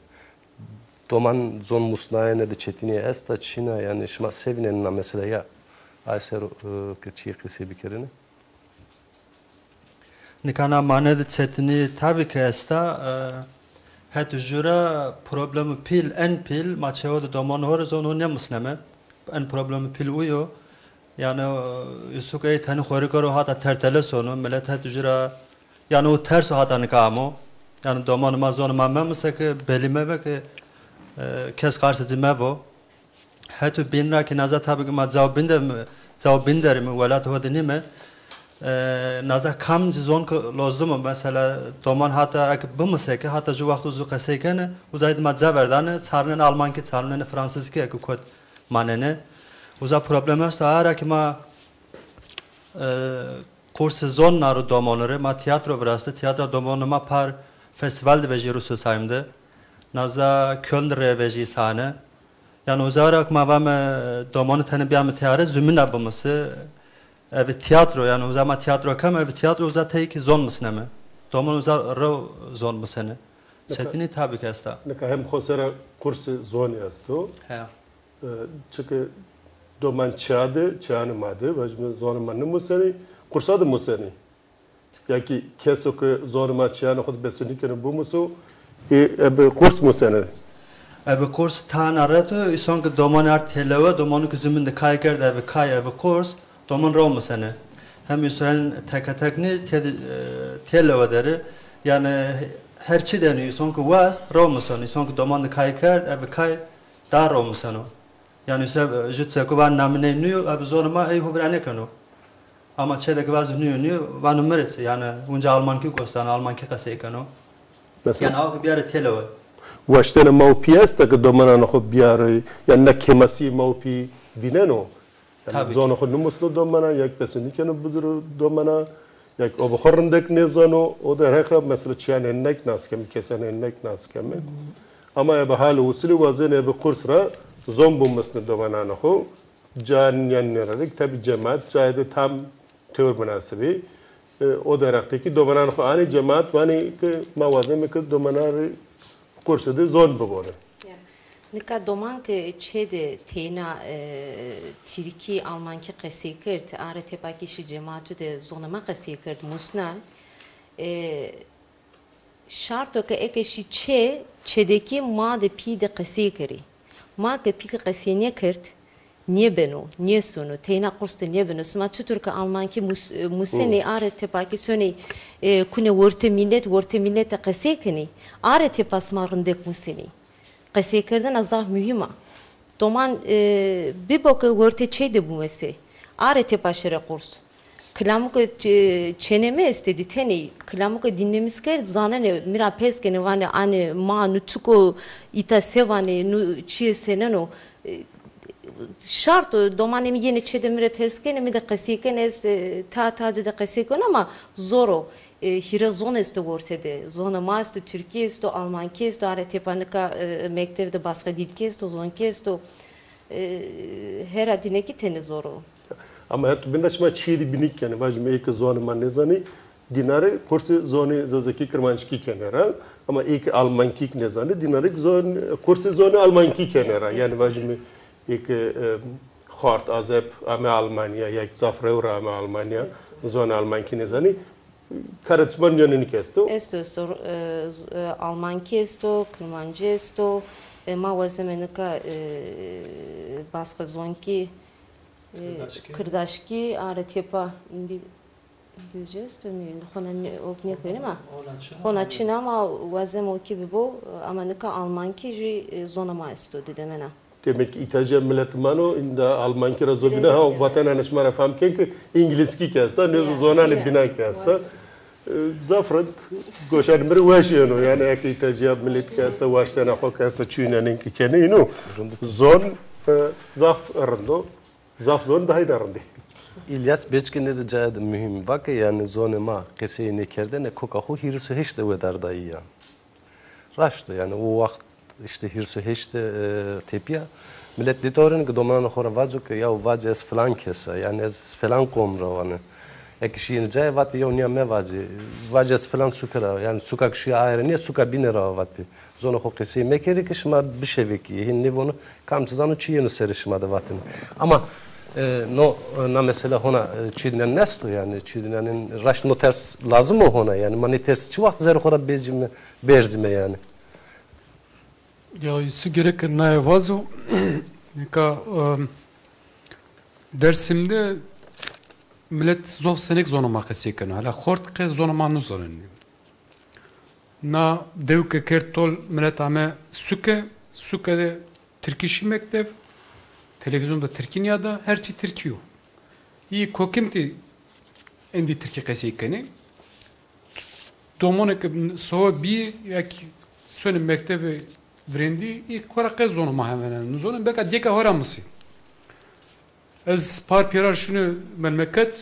doman zon musnaya ne de çetiniye esta çina yani şma sevinen na mesela ya ayser keçi qisi bikerine nikana mane de çetini tabii ki esta het jura problemi pil en pil maçeo de doman horizon ne musneme en problemi pil uyo yani Yusuf ey tani xorikaro hata tertele sonu millet het jura yani o ters hata nikamo yani doman mazon mamma mesela belime ve ki kes karşıcı mevo hetu binra ki naza tabi ki ma cevabinderim velat hodini mi naza kam zon lozum mesela doman hatta bu museke hatta ju vaktu zu qaseken uzayd ma zaverdan çarnen alman ki çarnen fransız ki kod manene uza problem است ara ki ma kurs zon naru domonore ma tiyatro vrasta tiyatro domonuma par festival de vejirusu saymde naza Köln reveji sahne yani uzarak mavam domanı tane bir amtiyare zümün abımsı ev tiyatro yani uzama tiyatro kam ev tiyatro uzatay ki zon mısneme doman uzar ro zon mısene setini tabii ki asta neka hem khosera kursu zon yasto ha çünkü doman çağını madı vajme zon manı museni kursa da museni ya ki keso ki zon ma çağını khud besini ki bu musu kurs mu sene? Ev kurs tan arato son ki domanar televa domanı kızımın da kaygır da ev kay ev kurs doman rom sene. Hem yüsel tekni televa deri yani her şey deniyor son ki was rom sene son ki doman da kaygır ev kay da rom sene. Yani yüsel jutsa kuvan namine niyo ev zorma ey hubrane kano. Ama çede kuvaz niyo va numerası yani unca Almanki kostan Almanki kasay kano. Yani ağ bir yere televa. واشتن موپی است که دومنان خود بیاره یا نکمسی موپی دیننو یعنی زون خود نموسلو دومنا یک بسنی کنه بدرو دومنا یک آبخورندک نزانو او در حقیقت مثلا چیان انک ناس کمی کسان انک ناس کمی اما به حال وصلی وزن به قرص را زون بومسن دومنان خو جان یعنی ردیک تبی جماعت جاید tam تور مناسبی او در حقیقت که دومنان خو آنی جماعت وانی که موازه میکرد دومنان kursu zon bu. Nika doman ki çede tena Türkiye Almanki qesikert are tepakişi cemaatu de zonama qesikert musna şarto ki ekeşi çedeki ma de pi de qesikeri ma ke pi qesine kert niye beno niye sonu tena kursta niye beno sma Türkiye Almanki musene are tepaki söne kune worte millet de qesikeni are tepasmarındek musene qesekerden azah mühima. Doman bir bakı worte çeyde bu mese. Arete paşere kurs. Klamuk çeneme istedi teni. Klamuk dinlemiz kert zanane mira peskene vane ane ma nutuko ita sevane nu çiye seneno. Şart domanemi yeni çedemire perskene mi de qesekene ta de qesekon ama zoro. Hira zona isto ortada. Zona masto Türkiye isto Almanki isto arete panika mektevde başka dilke isto zonke isto her adine ki tene zoro. Ama hep bindaşma çiğdi binik yani vajme ek zona manezani dinare kursi zoni zazaki kırmançki kenara ama ek Almanki nezani dinare zon kursi zoni Almanki kenara yani vajme ek خارت azep ame Almanya ya zafreura ame Almanya zona Almanki nezani Karatman yönünü kesti. Esto Almanki esto, Kırmancı esto, ma vazemenika başka zonki Kırdaşki aretepa İngilizce esto mi? Hona okniye koyayım ama. Hona Çin ama vazem oki bu ama nika Almanki ji zonama esto dedemena. Demek ki İtalya milletmano inda Almanki razobina ha vatan anışmara famken ki İngilizki kesta ne zonani bina kesta. Zafrat goşan bir vaşyano yani ek İtalya millet kesta vaştana ho kesta çünenin ki kene ino zon zaf arando zaf zon daha darandi. İlyas beçkine de caydı mühim vakı yani zonema keseyi ne kerde ne kokahu hirsu hiç de vedar da ya. Raştı yani o vakt işte hirsu hiç de tepiya millet ditorin ki domanan hora vacuk ya vaces falan kesa yani ez falan komravanı. Ekşiyin cay vat bir yonya me vacı vaces falan sukara yani sukak şia ayrı ne suka binera vatı zona hokesi mekeri ki şma bir şeveki hinni bunu kamçızanı çiyenu serişmada vatın ama no na mesela hona çidinen nesto yani çidinenin raş noters lazım o hona yani mani ters çi vakt zer hora bezime berzime yani ya su gerek ne vazo ka dersimde millet zor senek zonama qesekene hala xort qe zonama nuzoren na devke kertol millet ame suke de Türkişi mektev televizyonda Türkiye'de her şey Türkiye iyi kokimti endi Türkiye qesekene domone ke so bir yak söyle mektevi vrendi iyi kora qe zonama hemen nuzoren beka deka horamısı از پار پیرار شنو مملکت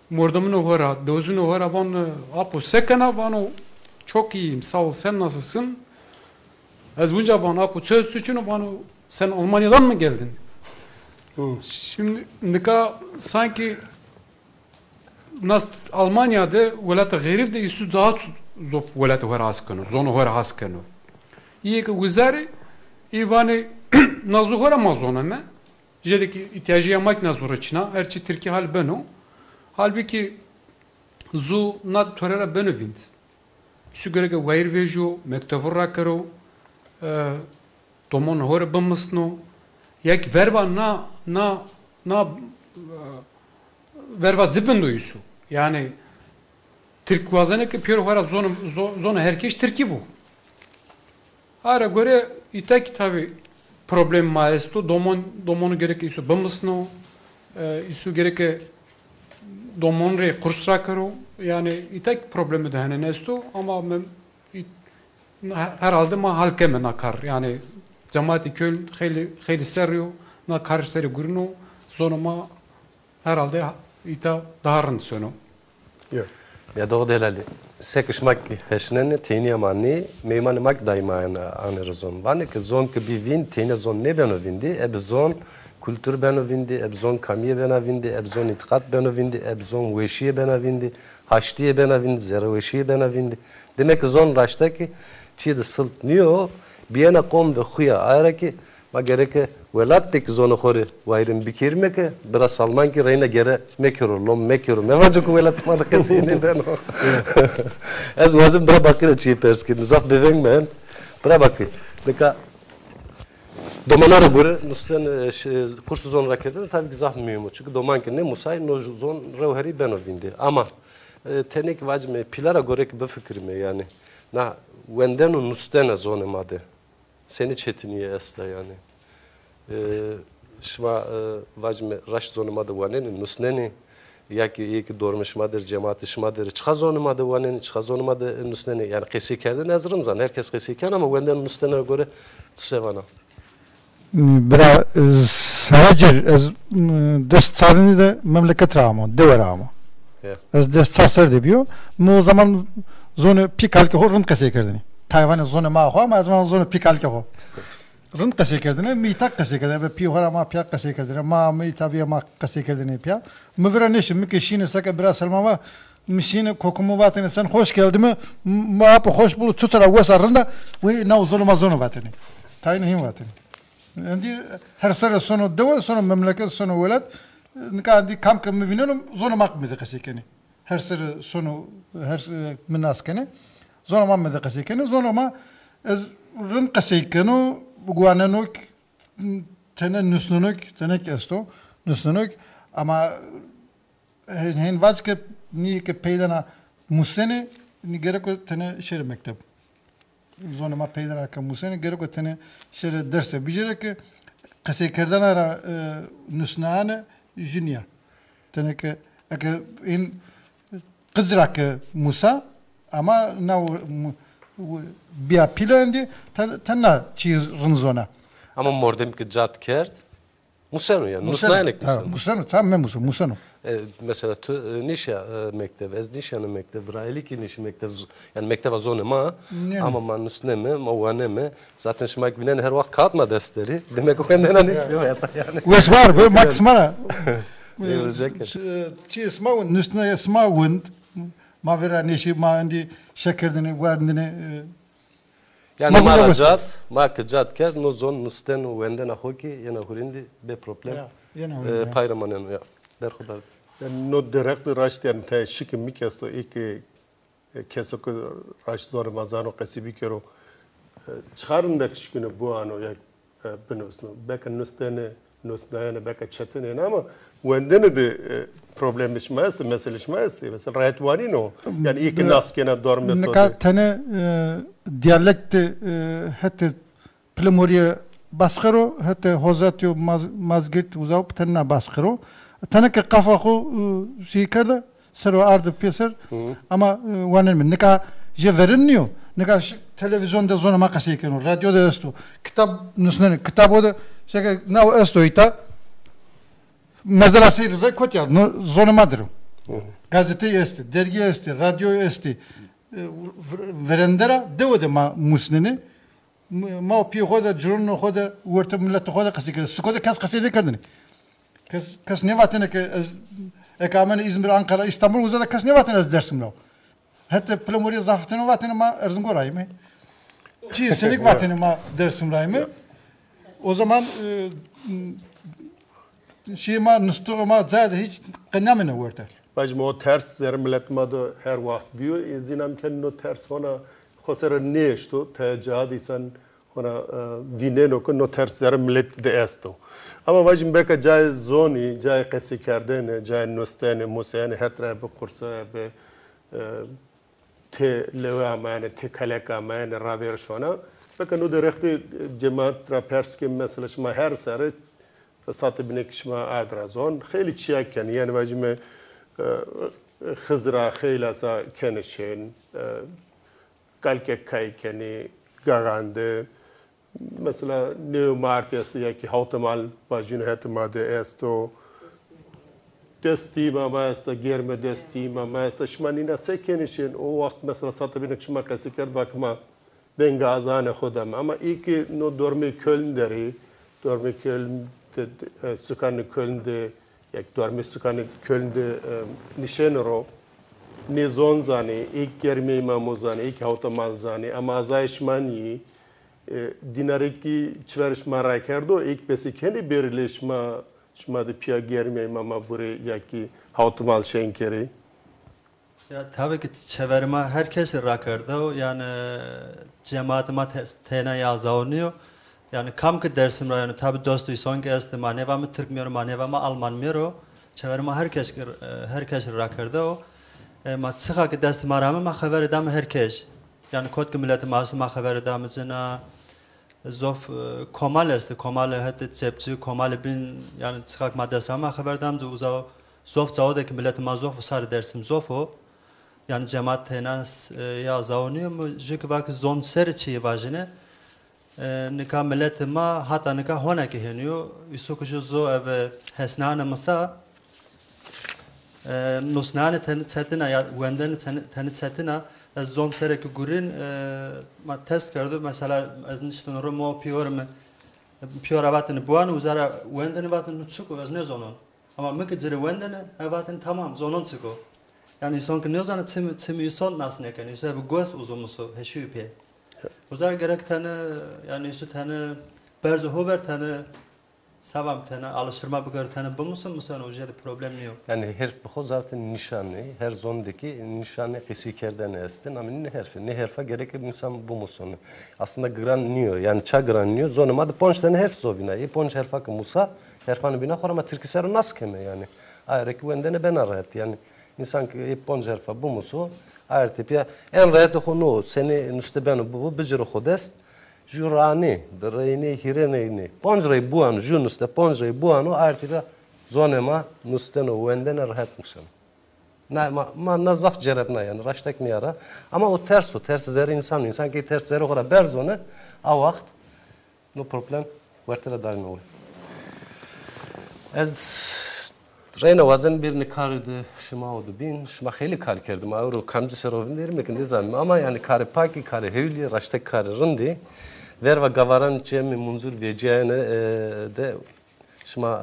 mordamını hora, dozunu hora bana apo sekana bana çok iyiyim sağ ol sen nasılsın? Az bunca bana apo söz suçunu bana sen Almanya'dan mı geldin? Şimdi nika sanki nas Almanya'da velata gherif de isu daha zof velata hora askano, zonu hora askano. İyi ki wizare ivane nazu hora mazona me Jedeki ihtiyacıya makina zorçina, erçi Türkiye hal beno. Halbuki zu nad törera beno vind. su göre ki gayr vejo mektevur rakero domon hor bamsno yak verba na verba zibendo yusu yani Türk vazene ki piyor hara zona herkes Türkiye bu. Ara göre itak tabi problem maesto domonu gerek isu bamsno isu gerek domon re kurs rakero yani itak problemi de hani nesto ama herhalde ma halkeme nakar yani cemaati köl hayli seriyo nakar seri gurno zonuma herhalde ita daharın sonu. Ya doğru delali. Sekişmak heşnene teni amani meyman mak daima anır zon. Vane ki zon ki bir vin teni zon ne beno vindi eb zon kültür beno vindi eb zon kamiye beno vindi eb zon itikat beno vindi eb zon veşiye beno vindi haştiye beno vindi zera veşiye beno vindi. Demek ki zon raşta ki çiğde sılt niyo biyana kom ve xuya ayra ki ma gereke velat tek zonu xori vayrim bikirme ki biraz salman ki reyna gere mekiro lom mekiro mevacı ku velat ma da kesini ben o ez vazim bira bakire çiğ perskin zaf beveng men bira bakı deka domanara göre nusten kursu zon rakerde tabii ki zaf mühim çünkü doman ki ne musay no zon revheri ben o vindi ama tenek vacme pilara göre ki bu fikrime yani na wendenu nusten zonu made seni çetiniye esla yani şma vacme raş zonuma da vaneni nusneni yaki dormuşmadır cemaati şmadır çıka zonuma da vaneni çıka zonuma da nusneni yani kesikerde nazırın zan herkes kesiken ama wenden nustene göre tsevana bira sadece az destarını da memleket ramo dever ramo az destar ser debiyor mu o zaman zonu pikal ki horun kesikerdini Tayvan'ın zonu ma ho ama zaman zonu pikal ki ho Rın kase kerdine, mitak kase kerdine, ve piyora ma piyak kase kerdine, ma mitabiye ma kase kerdine piya. Mıvıra neşim, mü keşine saka biraz salmama, mişine kokumu vatene sen hoş geldi mi, ma apı hoş bulu tutara vesarında, ve nav zuluma zonu vatene. Tayını him vatene. Yani her sene sonu deva, sonu memleket, sonu velat, nikadi kam kam müvinelum zonu makmede kase kene. Her sene sonu, her minas kene, zonu makmede kase kene, zonu ma rın kase kene, Guananuk, tene nusnunuk, tene kesto, nusnunuk, ama hen vazke ni ke peydana musene ni gereko tene şere mektep. Zonuma peydana ke musene gereko tene şere derse bijere ke kase kerdana ra nusnane juniya. Tene ke in kızra ke musa ama na biya pilendi tanna çiz rınzona. Ama mordem ki cat kert musenu yani nusnayenek musenu. Musenu tam me musenu. Mesela nişya mektep ez nişyanı mektep brailiki niş mektep yani mektep zone ma ama ma nusneme ma vaneme zaten şmak binen her vakit katma dersleri demek o benden hani yani. Wes var bu maksmara. Çiz ma nusnaya sma wind ma vera neşi ma andi şekerdini vardini yani ma kıcat ker no zon nusten venden ahoki yana hurindi be problem payramanın ya derhudar no direkt raşt yani te şikim mi kesto iki keso ko raşt zor mazano kasibi kero çıkarın da şikine bu ano ya benusno beka nustene nustane beka chatene ama venden de problem işmez mesele işmez mesela rahatwani no yani ilk nas kena dorme to ne tane diyalekte hatta plemoriye baskaro hatta hozatyo mazgirt uzaup tane baskaro tane ke kafaku şey karda sero ardı peser ama vanen min neka je verinniyor neka televizyonda zona makası keno radyoda esto kitap nusne kitaboda şey na esto ita Mesela seyirze kotya zona madru. Gazete este, dergi este, radyo este. Verendera devode ma musnene. Ma pi khoda jurun khoda wurta millet khoda qasik. Skoda kas qasile kardini. Kas ne vatene ke ekamen İzmir, Ankara, İstanbul uzada kas ne vatene az dersim lo. Hatta plamoriya zaftene vatene ma Erzurum'ay mı? Çi selik vatene ma dersim mı? O zaman شيء ما نستوى ما زاد هيك قنامنا ورته Bacım o ters zer millet madı her vakit diyor. Zinam kendini o ters ona خسر نیشتو تا جهادی سن هنا وینه نو ترس زر ملت ده استو اما واجم بکه جای زونی جای قصی کردن جای نستن موسیان هتره به قرصه به ته لوا معنی ته کلک معنی راویر شونه بکه نو درختی جماعت را پرس که مثلا شما هر سره ساعت بینک شما ادرازون خیلی چیا کنی یعنی واجم خزرا خیلی سا کنشین kalkek kaykeni garande mesela New Martes ya ki hautemal bajun hetmade esto testima maesta germe testima maesta şmanina sekenişin o vakt mesela satıbinek şma kasiker bakma ben gazane xudam ama iyi ki no dormi Köln'deri dormi Köln sıkanı Köln'de ya dormi sıkanı Köln'de nişenero ne zon zani, ilk germe imamı zani, ilk hautemal zani, ama azayşmani dinareki çverişma rakerdo, ilk besi kendi birleşme şma de piya germe imama buraya ya ki hautemal şenkeri. Ya tabii ki çevirme herkes rakerdo, yani cemaatime tena yazavuniyor. Yani kam ki dersim ra yani tabii dostu son gezdi manevamı Türk miyor, manevamı Alman miyor. Çevirme herkes rakerdo. ما تسخا که دست مرامه ما خبر دام هرکش یعنی کد که ملت معصوم ما خبر دام زنا زوف کمال است کمال هت چپچی کمال بین یعنی تسخا که ما دست ما خبر دام زوف زاوده که ملت ما زوف سر درسیم زوفو یعنی جماعت تناس یا زاونی مجک وقت زون سر چی واجنه نکا ملت ما حتی نکا هونه که هنیو ایسو کجو زو او حسنان مسا نوسنانه تنتنا یا وندن تنتنا از زون سره که گورین ما تست کردم مثلا از نشتن رو ما پیور واتن بوان وزارا وندن واتن نتسکو از نزونن اما مگه زیر وندن واتن تمام زونن سکو یعنی سون که نزانه تیم ایسون ناس نکنی ایسو به گوس اوزومسو هشیو پی وزار گرک تنه یعنی ایسو تنه برزو هوبر تنه Sabam tane alıştırma bugür tane bu musun o yüzden problem yok. Yani herf bu zaten nişanı her zondaki nişanı kesikerden estin ama ne herfa gerek insan bu musun? Aslında granniyor yani ça granniyor zonuma da ponç tane herf zovina. Ponç herfa ki musa herfanı bina korama Türkisarı nasıl keme yani. Ayrık vendene ben arayet yani insan ki ponç herfa bu musu ayrık ya en rahat onu seni nüstebenu bu bicir xodest Jurani, drayni, hireneyni. Ponjray buan, junuste ponjray buanu artık zonema nusteno vendene rahat musun. Ma nazaf cerabna yani raştak ne ara. Ama o ters zer insan ki ters zer ora berzone a vakt no problem vertere darın ol. Ez reyna vazen bir nikardı şima oldu bin şima xeli kar kerdim. Avro kamcı serovin derim ki ne zaman ama yani kar paki kar hevli raştak kar rindi. Ver ve gavaran çemi munzur veciyane de şma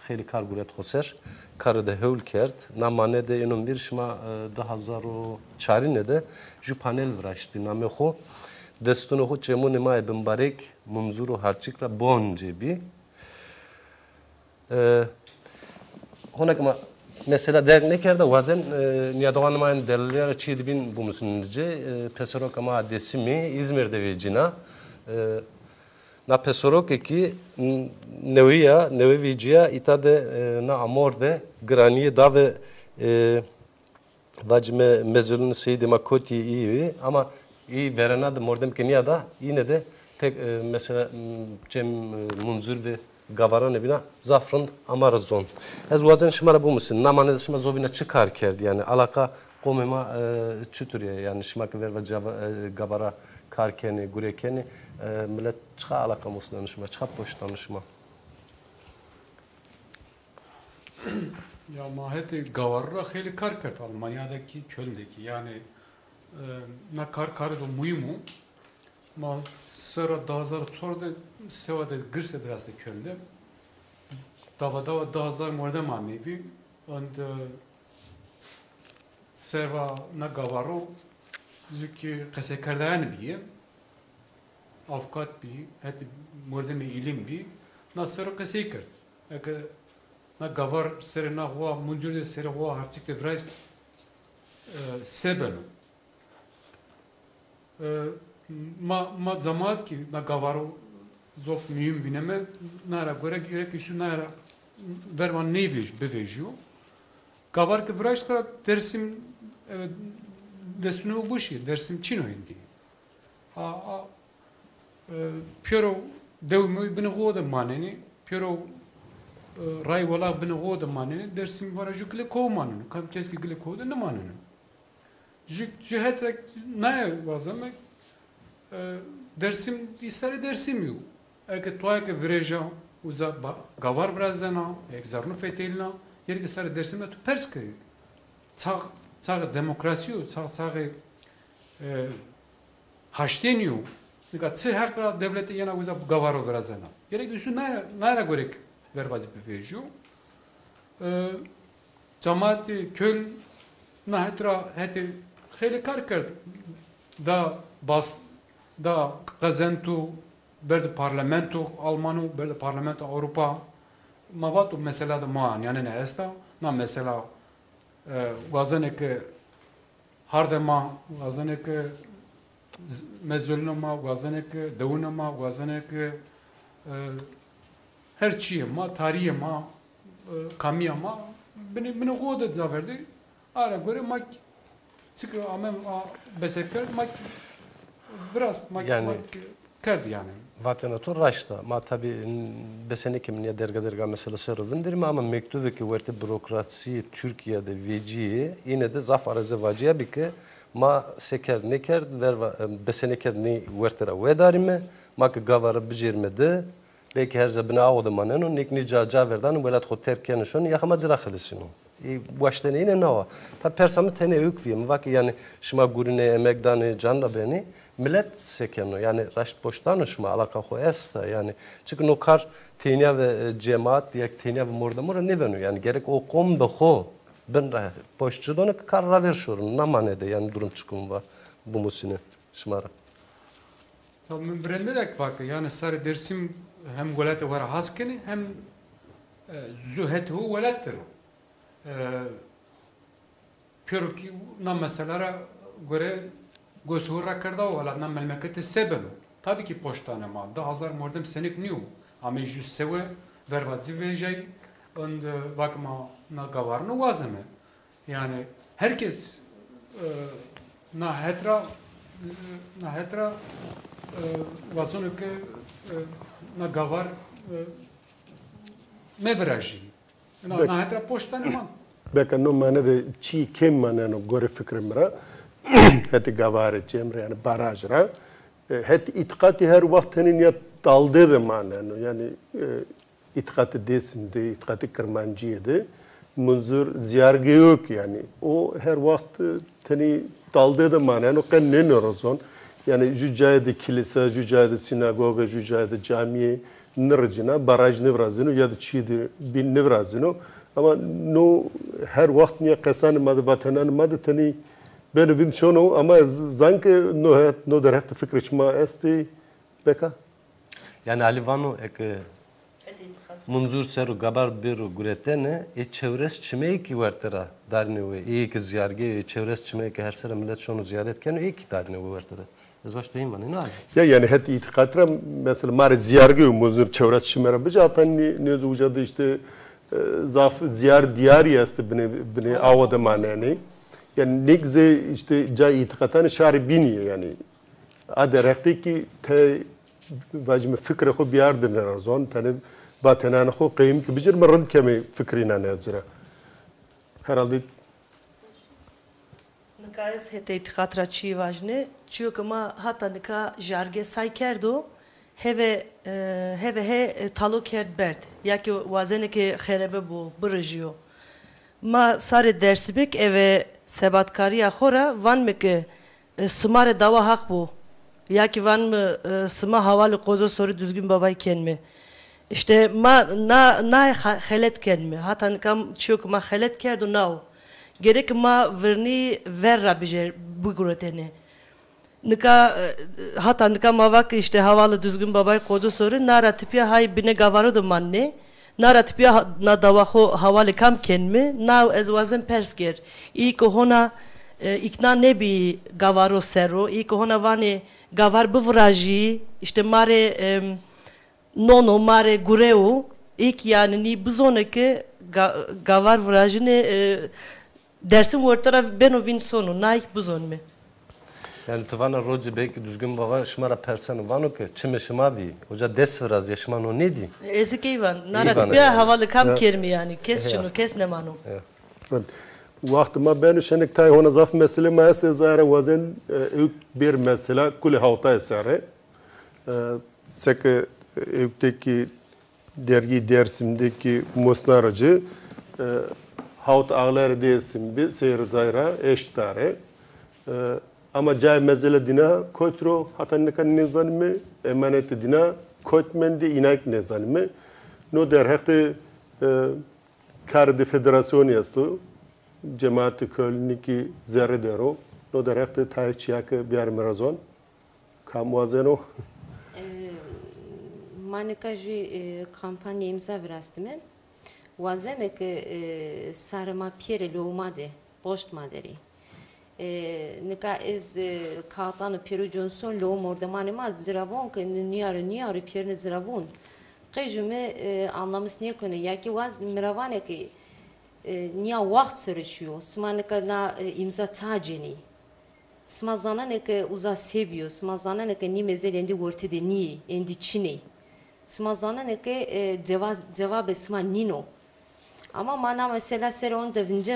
xeli kar guret xoser kar de hewl kert namane de inum bir şma 2004 de ju panel vraşti name xo destunu xo çemu nemay bimbarek munzuru harçikra bonce bi honakma mesela der ne kerde vazen niyadoğanmayın derler çiğdibin bu musunuzce pesorok ama desimi İzmir'de vecina na pesorok ki nevi veciya itade na amorde graniye da ve vacme mezulun seydi makoti iyi ama iyi verena da mordem keniya da yine de tek mesela cem munzur ve gavaran bina zafrın amarazon. Ez vazen şmara bu musun? Namane şma zobina çıkar kerdi yani alaka komema çütürye yani şma ver ve gavara karkeni gurekeni millet çıka alaka muslanışma çıka poştanışma. Ya mahete gavarra xeyli kar kert Almanya'daki Köln'deki yani na kar do muhimu ma sıra dağzar sonra da sevade gırse biraz da Köln'de dava dağzar morda manevi und seva na gavarro züki kesekerden bir avkat bir hadi morda me ilim bir nasır kesekert eke na gavar sere na hoa munjur de sere hoa harçık de vrayst sebeno ma zamanat ki na gavaro zof mühim bineme nara göre gerek işu nara verman neviş bevejiyo gavar ki vrayst kara dersim destino bushi dersim çino indi Piero devmi bini goda maneni Piero ray wala bini goda maneni dersim vara jukle ko maneni kam keski gle ko da ne maneni jihetrek ne vazamek dersim isare dersim yu eke toya ke vreja uza gavar brazana egzarnu fetelna yer ke sare dersim tu perskri çağ demokrasiyo çağ haşteniyo Nika çı hakla devlete yana uza gavaro brazana gerek üstü nara görek ver vazife veriyor cemaati köl nahetra hete خیلی کار کرد دا قزنتو برد پارلمنتو آلمانو برد پارلمنتو اروپا مواتو مثلا دا مان یعنی نه استا نه مثلا وازنه که هر ما وازنه که مزولنا ما وازنه که دونه ما وازنه که her چیه ما تاریه ما کامیه ما بنی قوت زاورده آره göre ما Çünkü amem beseker mak biraz mak kerdi yani. Vatana to raşta ma tabi besene kimin ya derga mesela servindir ama mektubu ki verte bürokrasi Türkiye'de veciye yine de zafar zevaciye bir ki ma seker neker ver besene ker ne vertera vedarime mak gavara bicermedi belki her zabına avda maneno nekni caca verdan velat ko terkenişon yakama cirakhlisino baştan yine ne var? Tabi persamı tane öyküyüm. Vaki yani şuma gurine emekdanı canla beni millet sekeno yani raşt boştan şuma alaka ho esta yani çünkü no kar tenya ve cemaat diye tenya ve mordamora ne venu yani gerek o kom da ho ben boşçudan kar ra verşorun namanede yani durum çıkım var bu musine şmara. Tabi brende de vaki yani sarı dersim hem golate var haskeni hem zühetu velatteru. Piero ki nam mesela göre gözhura karda o ala nam memleketi sebelu. Tabii ki poştane ma. Da hazar mordem senik niu. Ama yüz seve vervazi vejay und bakma na gavarno vazeme. Yani herkes na hetra vazonu ke na gavar mevraji. Na hetra poştane ma. Beka no mane de çi kim mane no gore fikrimra het gavare cemre yani barajra het itkati her vaktenin ya dalde de mane no yani itkati desinde itkati kırmancıye de munzur ziyarge yok yani o her vakt teni dalde de mane no kan ne norozon yani jücayede kilise jücayede sinagoga jücayede camiye nırcına baraj nevrazino ya da çiğdi bin nevrazino ama no her vakt niye kesan madı vatanan madı tani ben bin şonu ama zanke no direkt fikirçma esti beka yani alivano ek munzur seru gabar bir guretene çevres çimey ki vertera darne ve iyi ki ziyarge çevres çimey ki her sene millet şonu ziyaret kenu iyi ki darne ve vertera ez baştayım bana ne ya yani het itikatra mesela mare ziyarge munzur çevres çimera bize atan ne zucadı işte zaf ziyar diyari است bini avada maneni yani nekze işte ca itikatan şari biniye yani adarekti ki te vacme fikre xo biyardır nerazon tane batenan xo qeyim ki bijir merand kemi fikrina nezra herhalde Nikayes hete itikatra çi vajne çünkü ma hatta nika jarge say kerdo he talo kerd bert ya ki vazene ki xerebe bu bırıjıyor ma sare dersibek eve sebatkariya xora van me ki smare dava hak bu ya ki van mı sma havalı kozo soru düzgün babayken mi işte ma na xelet ken mi hatta kam çok ma xelet kerdo now gerek ma verni verra bijer bu grotene Nika hatta nika mavak işte havalı düzgün babay koca soru nara tipiye hay bine gavaru da manne narat biya na davaho havale kam kenmi na ez wazem persker ilk hona ikna nebi gavaro sero ilk hona vane gavar bivraji işte mare nono mare gureu ilk yani ni buzoneke gavar vrajine dersin ortara beno vin sonu naik buzon me Yani tuvana roji belki düzgün baba şımara personu vano ki çime şımavi. Hoca des biraz yaşman o neydi? Ezik ivan. Narat biya havalı kam kermi yani. Kes şunu kes ne manu. وقت ما بين شنك تاي هنا ظرف مسألة ما يسزاره وزن بير مسألة كل هوتا يساره سك ökteki dergi dersimdeki musnaracı havt ağlar dersim bir seyir zayra eştare ama cay mezele dina kotro hatan nekan nezanme emaneti dina kotmendi inak nezanme no der hakte kar de federasyonu yastu cemaati Köln'deki zerre dero no der hakte tayçiyake bir merazon kamwazeno Manekajı kampanya imza virastime. Vazeme ki sarıma piyere loğumade, boşt maderi. Nika ez kağıtanı Peru Johnson loğum orada manema zirabon ki niyarı piyerne zirabon. Kıcımı anlamış niye konu ya ki vaz miravane ki niye vakt sürüşüyor. Smanika na imza taceni. Smazana ne ki uza seviyor. Smazana ne ki ni mezeli endi ortada niye endi çini. Smazana ne ki cevap esma nino. Ama mana mesela sere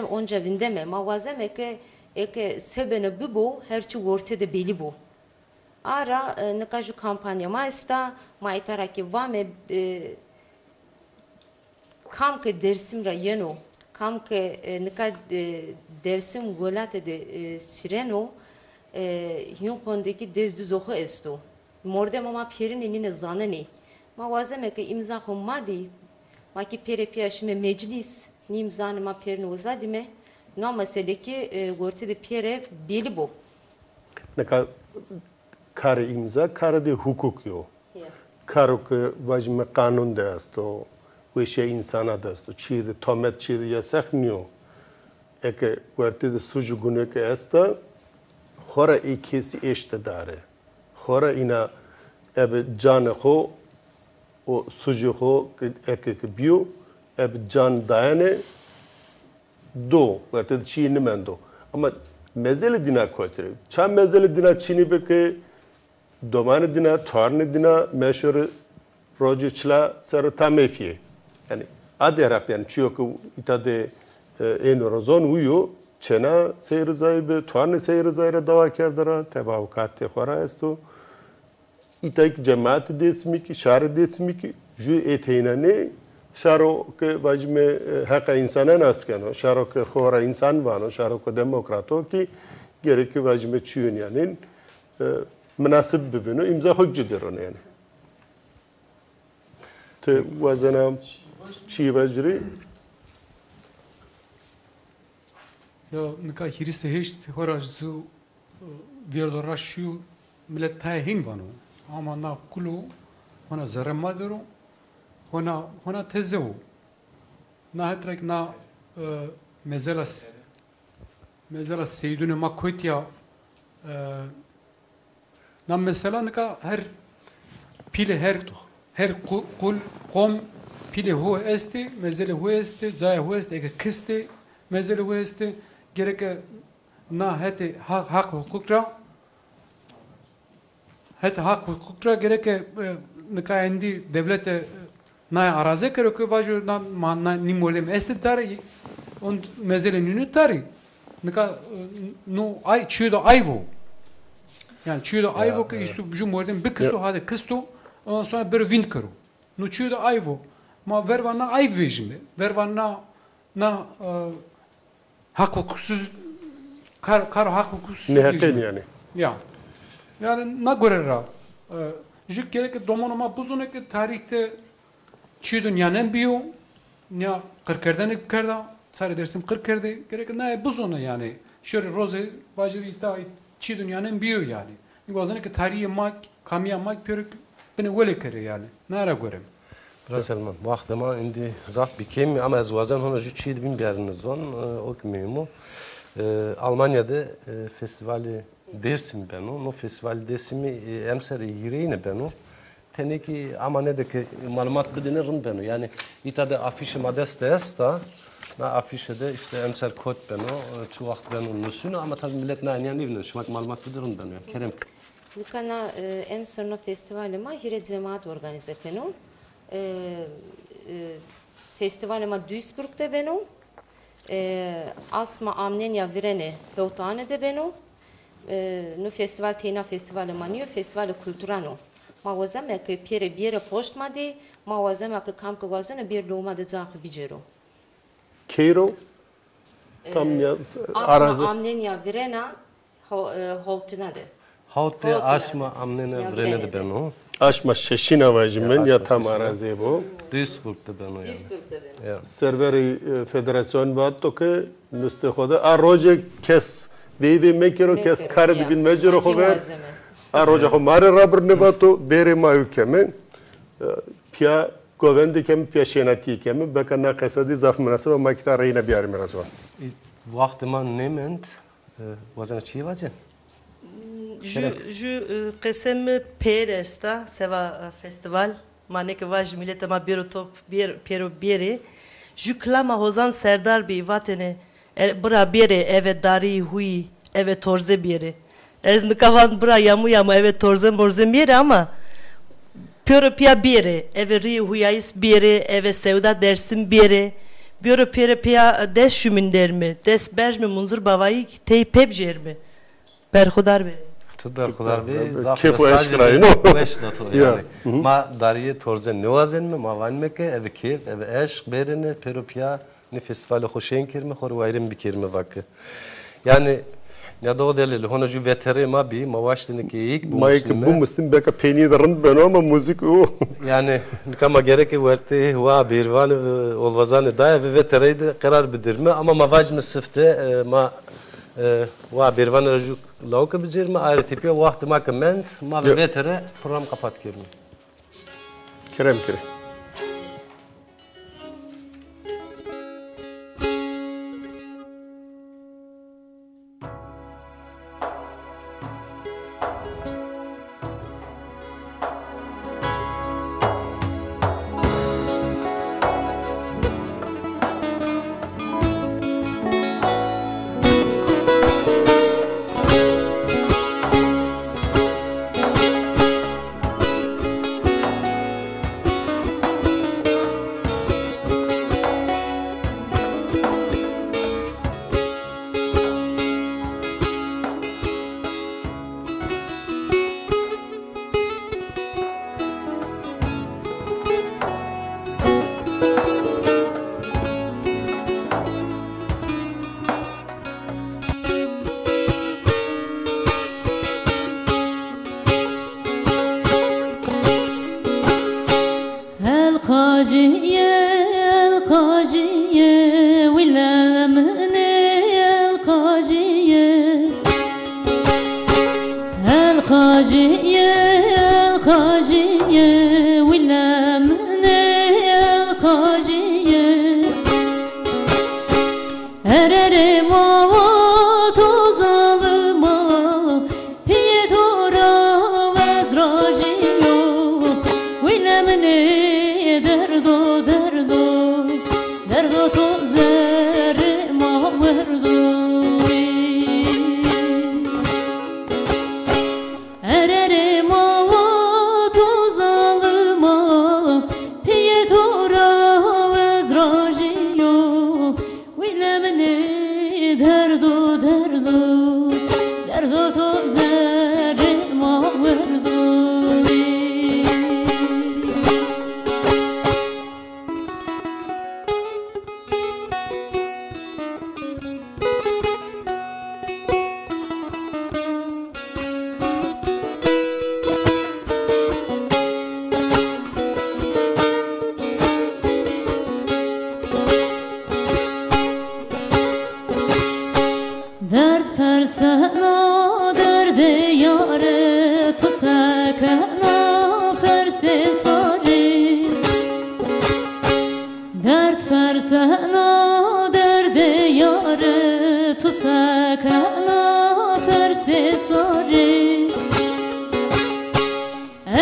onca vindeme. Mağazeme ki sebene bu herçi ortada belli bu. Ara ne kaju kampanya maista maitara ki vame kam ke dersim rayeno kam ke ne ka dersim golate de sireno yun kondaki dezdüz oku esto. Morde mama pirin enine zanani. Mağazeme ki imza madi ma ki pere piyaşime meclis ni imzanı ma perini uzadime no mesele ki ortada pere belli bu. Ne kadar kare imza, kare de hukuk yo. Karo ke vajme kanun de asto, ve şey insana da asto. Çiğde tomet çiğde yasak niyo. Eke verte de sucu gune ke asta, hora ikisi eşte dare. Hora ina ebe canı ho, o sucu ho eke ke biyo, ebe can dayane do. Verte de çiğni mendo. Ama mezeli dina koytere. Çam mezeli dina çini beke domani dina, torni dina, meşhur roji çla sarı tamefiye. Yani aderak yani çünkü itade en rozon uyu çena seyir zaybe, torni seyir zayre dava kerdara, tebavukat khora esto. İtak cemaat desmiki, şar desmiki, ju eteinane şaro ke vajme hak insana naskano, şaro ke khora insan vano, şaro ke demokrato ki gereki vajme çün yani مناسب ببینه امضا حجه درونه یعنی تو وزنم چی بجری؟ یا نکای هریسه هشت هراج زو ویردارشیو ملت تای هین وانو اما نا کلو هنا زرم مادرو هنا تزو نا هترک نا مزلس سیدون ما کویتیا nam mesela ne ka her pile her kul kom pile hu este mezele hu este zaya hu este eke kiste mezele hu este gereke na hete hak hukukra gereke ne ka endi devlete na araze kere ki vaju na ni molem este tari on mezele nünü tari ne ka no ay çüdo ayvo yani çiğde ayvo ki isu cumhuriyetin bir kısmı hadi kısto ondan sonra bir wind karo. No çiğde ayvo ma vervana ayv vejme vervana na hak hukuksuz kar hak hukuksuz ne hakkın yani yani na görera jük gerek domonoma buzune ki tarihte çiğdün yanen biyo ya kırkerden kerda sarı dersim kırkerde gerek ne buzune yani şöyle roze baciri ta çi dünyanın biyo yani. Bazen ki tarihi mak, kamiya mak pörük beni öyle kere yani. Nara görem. Raselman, vaxtıma indi zaf bikim ama ez vazan hona ju çiğd bin biarınız on o kimimu. Almanya'da festivali Dersim ben o festivali Dersim'i emser yireyne ben o. Teneki ama ne de ki malumat bildirin ben o. Yani itada afişi madeste esta. Na afişede işte emser kod ben o. Şu vaxt ben o nusunu ama tabii millet ne yani evlen. Şumak malumat bildirin ben o. Kerem. Lukana emserno festivali ma hire cemaat organize peno. Festivali ma Duisburg'da beno. Asma amnenya virene peutane de beno. Nu festival tena festivali maniu festivali kulturano. Ma wazame că piere biere post madi, ma wazame că cam că wazane bier loma de zah vigero. Kero tam ya arazi. Asma amnenya virena holtina de. Havte asma amnene vrene de ben o. Aşma şeşina vajmen ya tam arazi bu. Duisburg'da ben o yani. Duisburg'da beno. Serveri federasyon var to ki nüste khoda a roje kes Devi mekero kes kardı bin mecro khover. A roje kho mare rabr ne bato bere mayu kemen. Pia govendi kem pia şenati kem bekana qasadi zaf münasebe makta reyna biyar mirazon. Vaxtıma nement vazana çiğ vacen. Ju qesem peresta seva festival manek vaj millet ma biro top pero biri. Ju klama hozan serdar bi vatene bra biri eve dari hui eve torze biri. Ez nikavan bra yamu eve torze borze biri ama pero pia biri eve ri huyais biri eve sevda dersim biri. Biro pia des şümünder mi? Des berj mi munzur bavayı tey pebjer mi? Berhudar biri. Tu berhudar bi zaf Kefu eşkrayı no. Yani. Ma dariye torze nevazen mi? Ma van meke ev keyf ev eşk berine pero pia ne festivale hoşen kirme hor vayrım bikirme vakı. Yani ya da delil hona ju vetere ma bi ma vaştine ki ilk bu Mike bu muslim beka peni darın ben ama müzik o. Yani kama gerek verte huwa birvan olvazan da ve vetere de karar bildirme ama ma vaj mı sıfte ma wa birvan raju lauka bizirme ayrı tipi vakti ma kement ma vetere program kapat kirme. Kerem kire.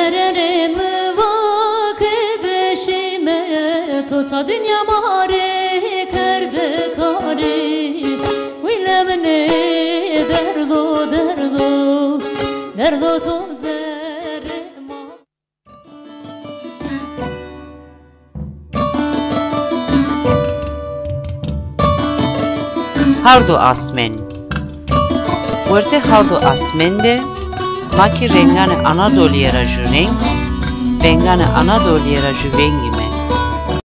زرر مواک بشیمه تو تا دنیا ماره کرده تاری ویل منه دردو تو زرر ما Hardo asmen. Verte hardo asmende maki rengane Anadolu'ya raju renk, rengane Anadolu'ya raju vengi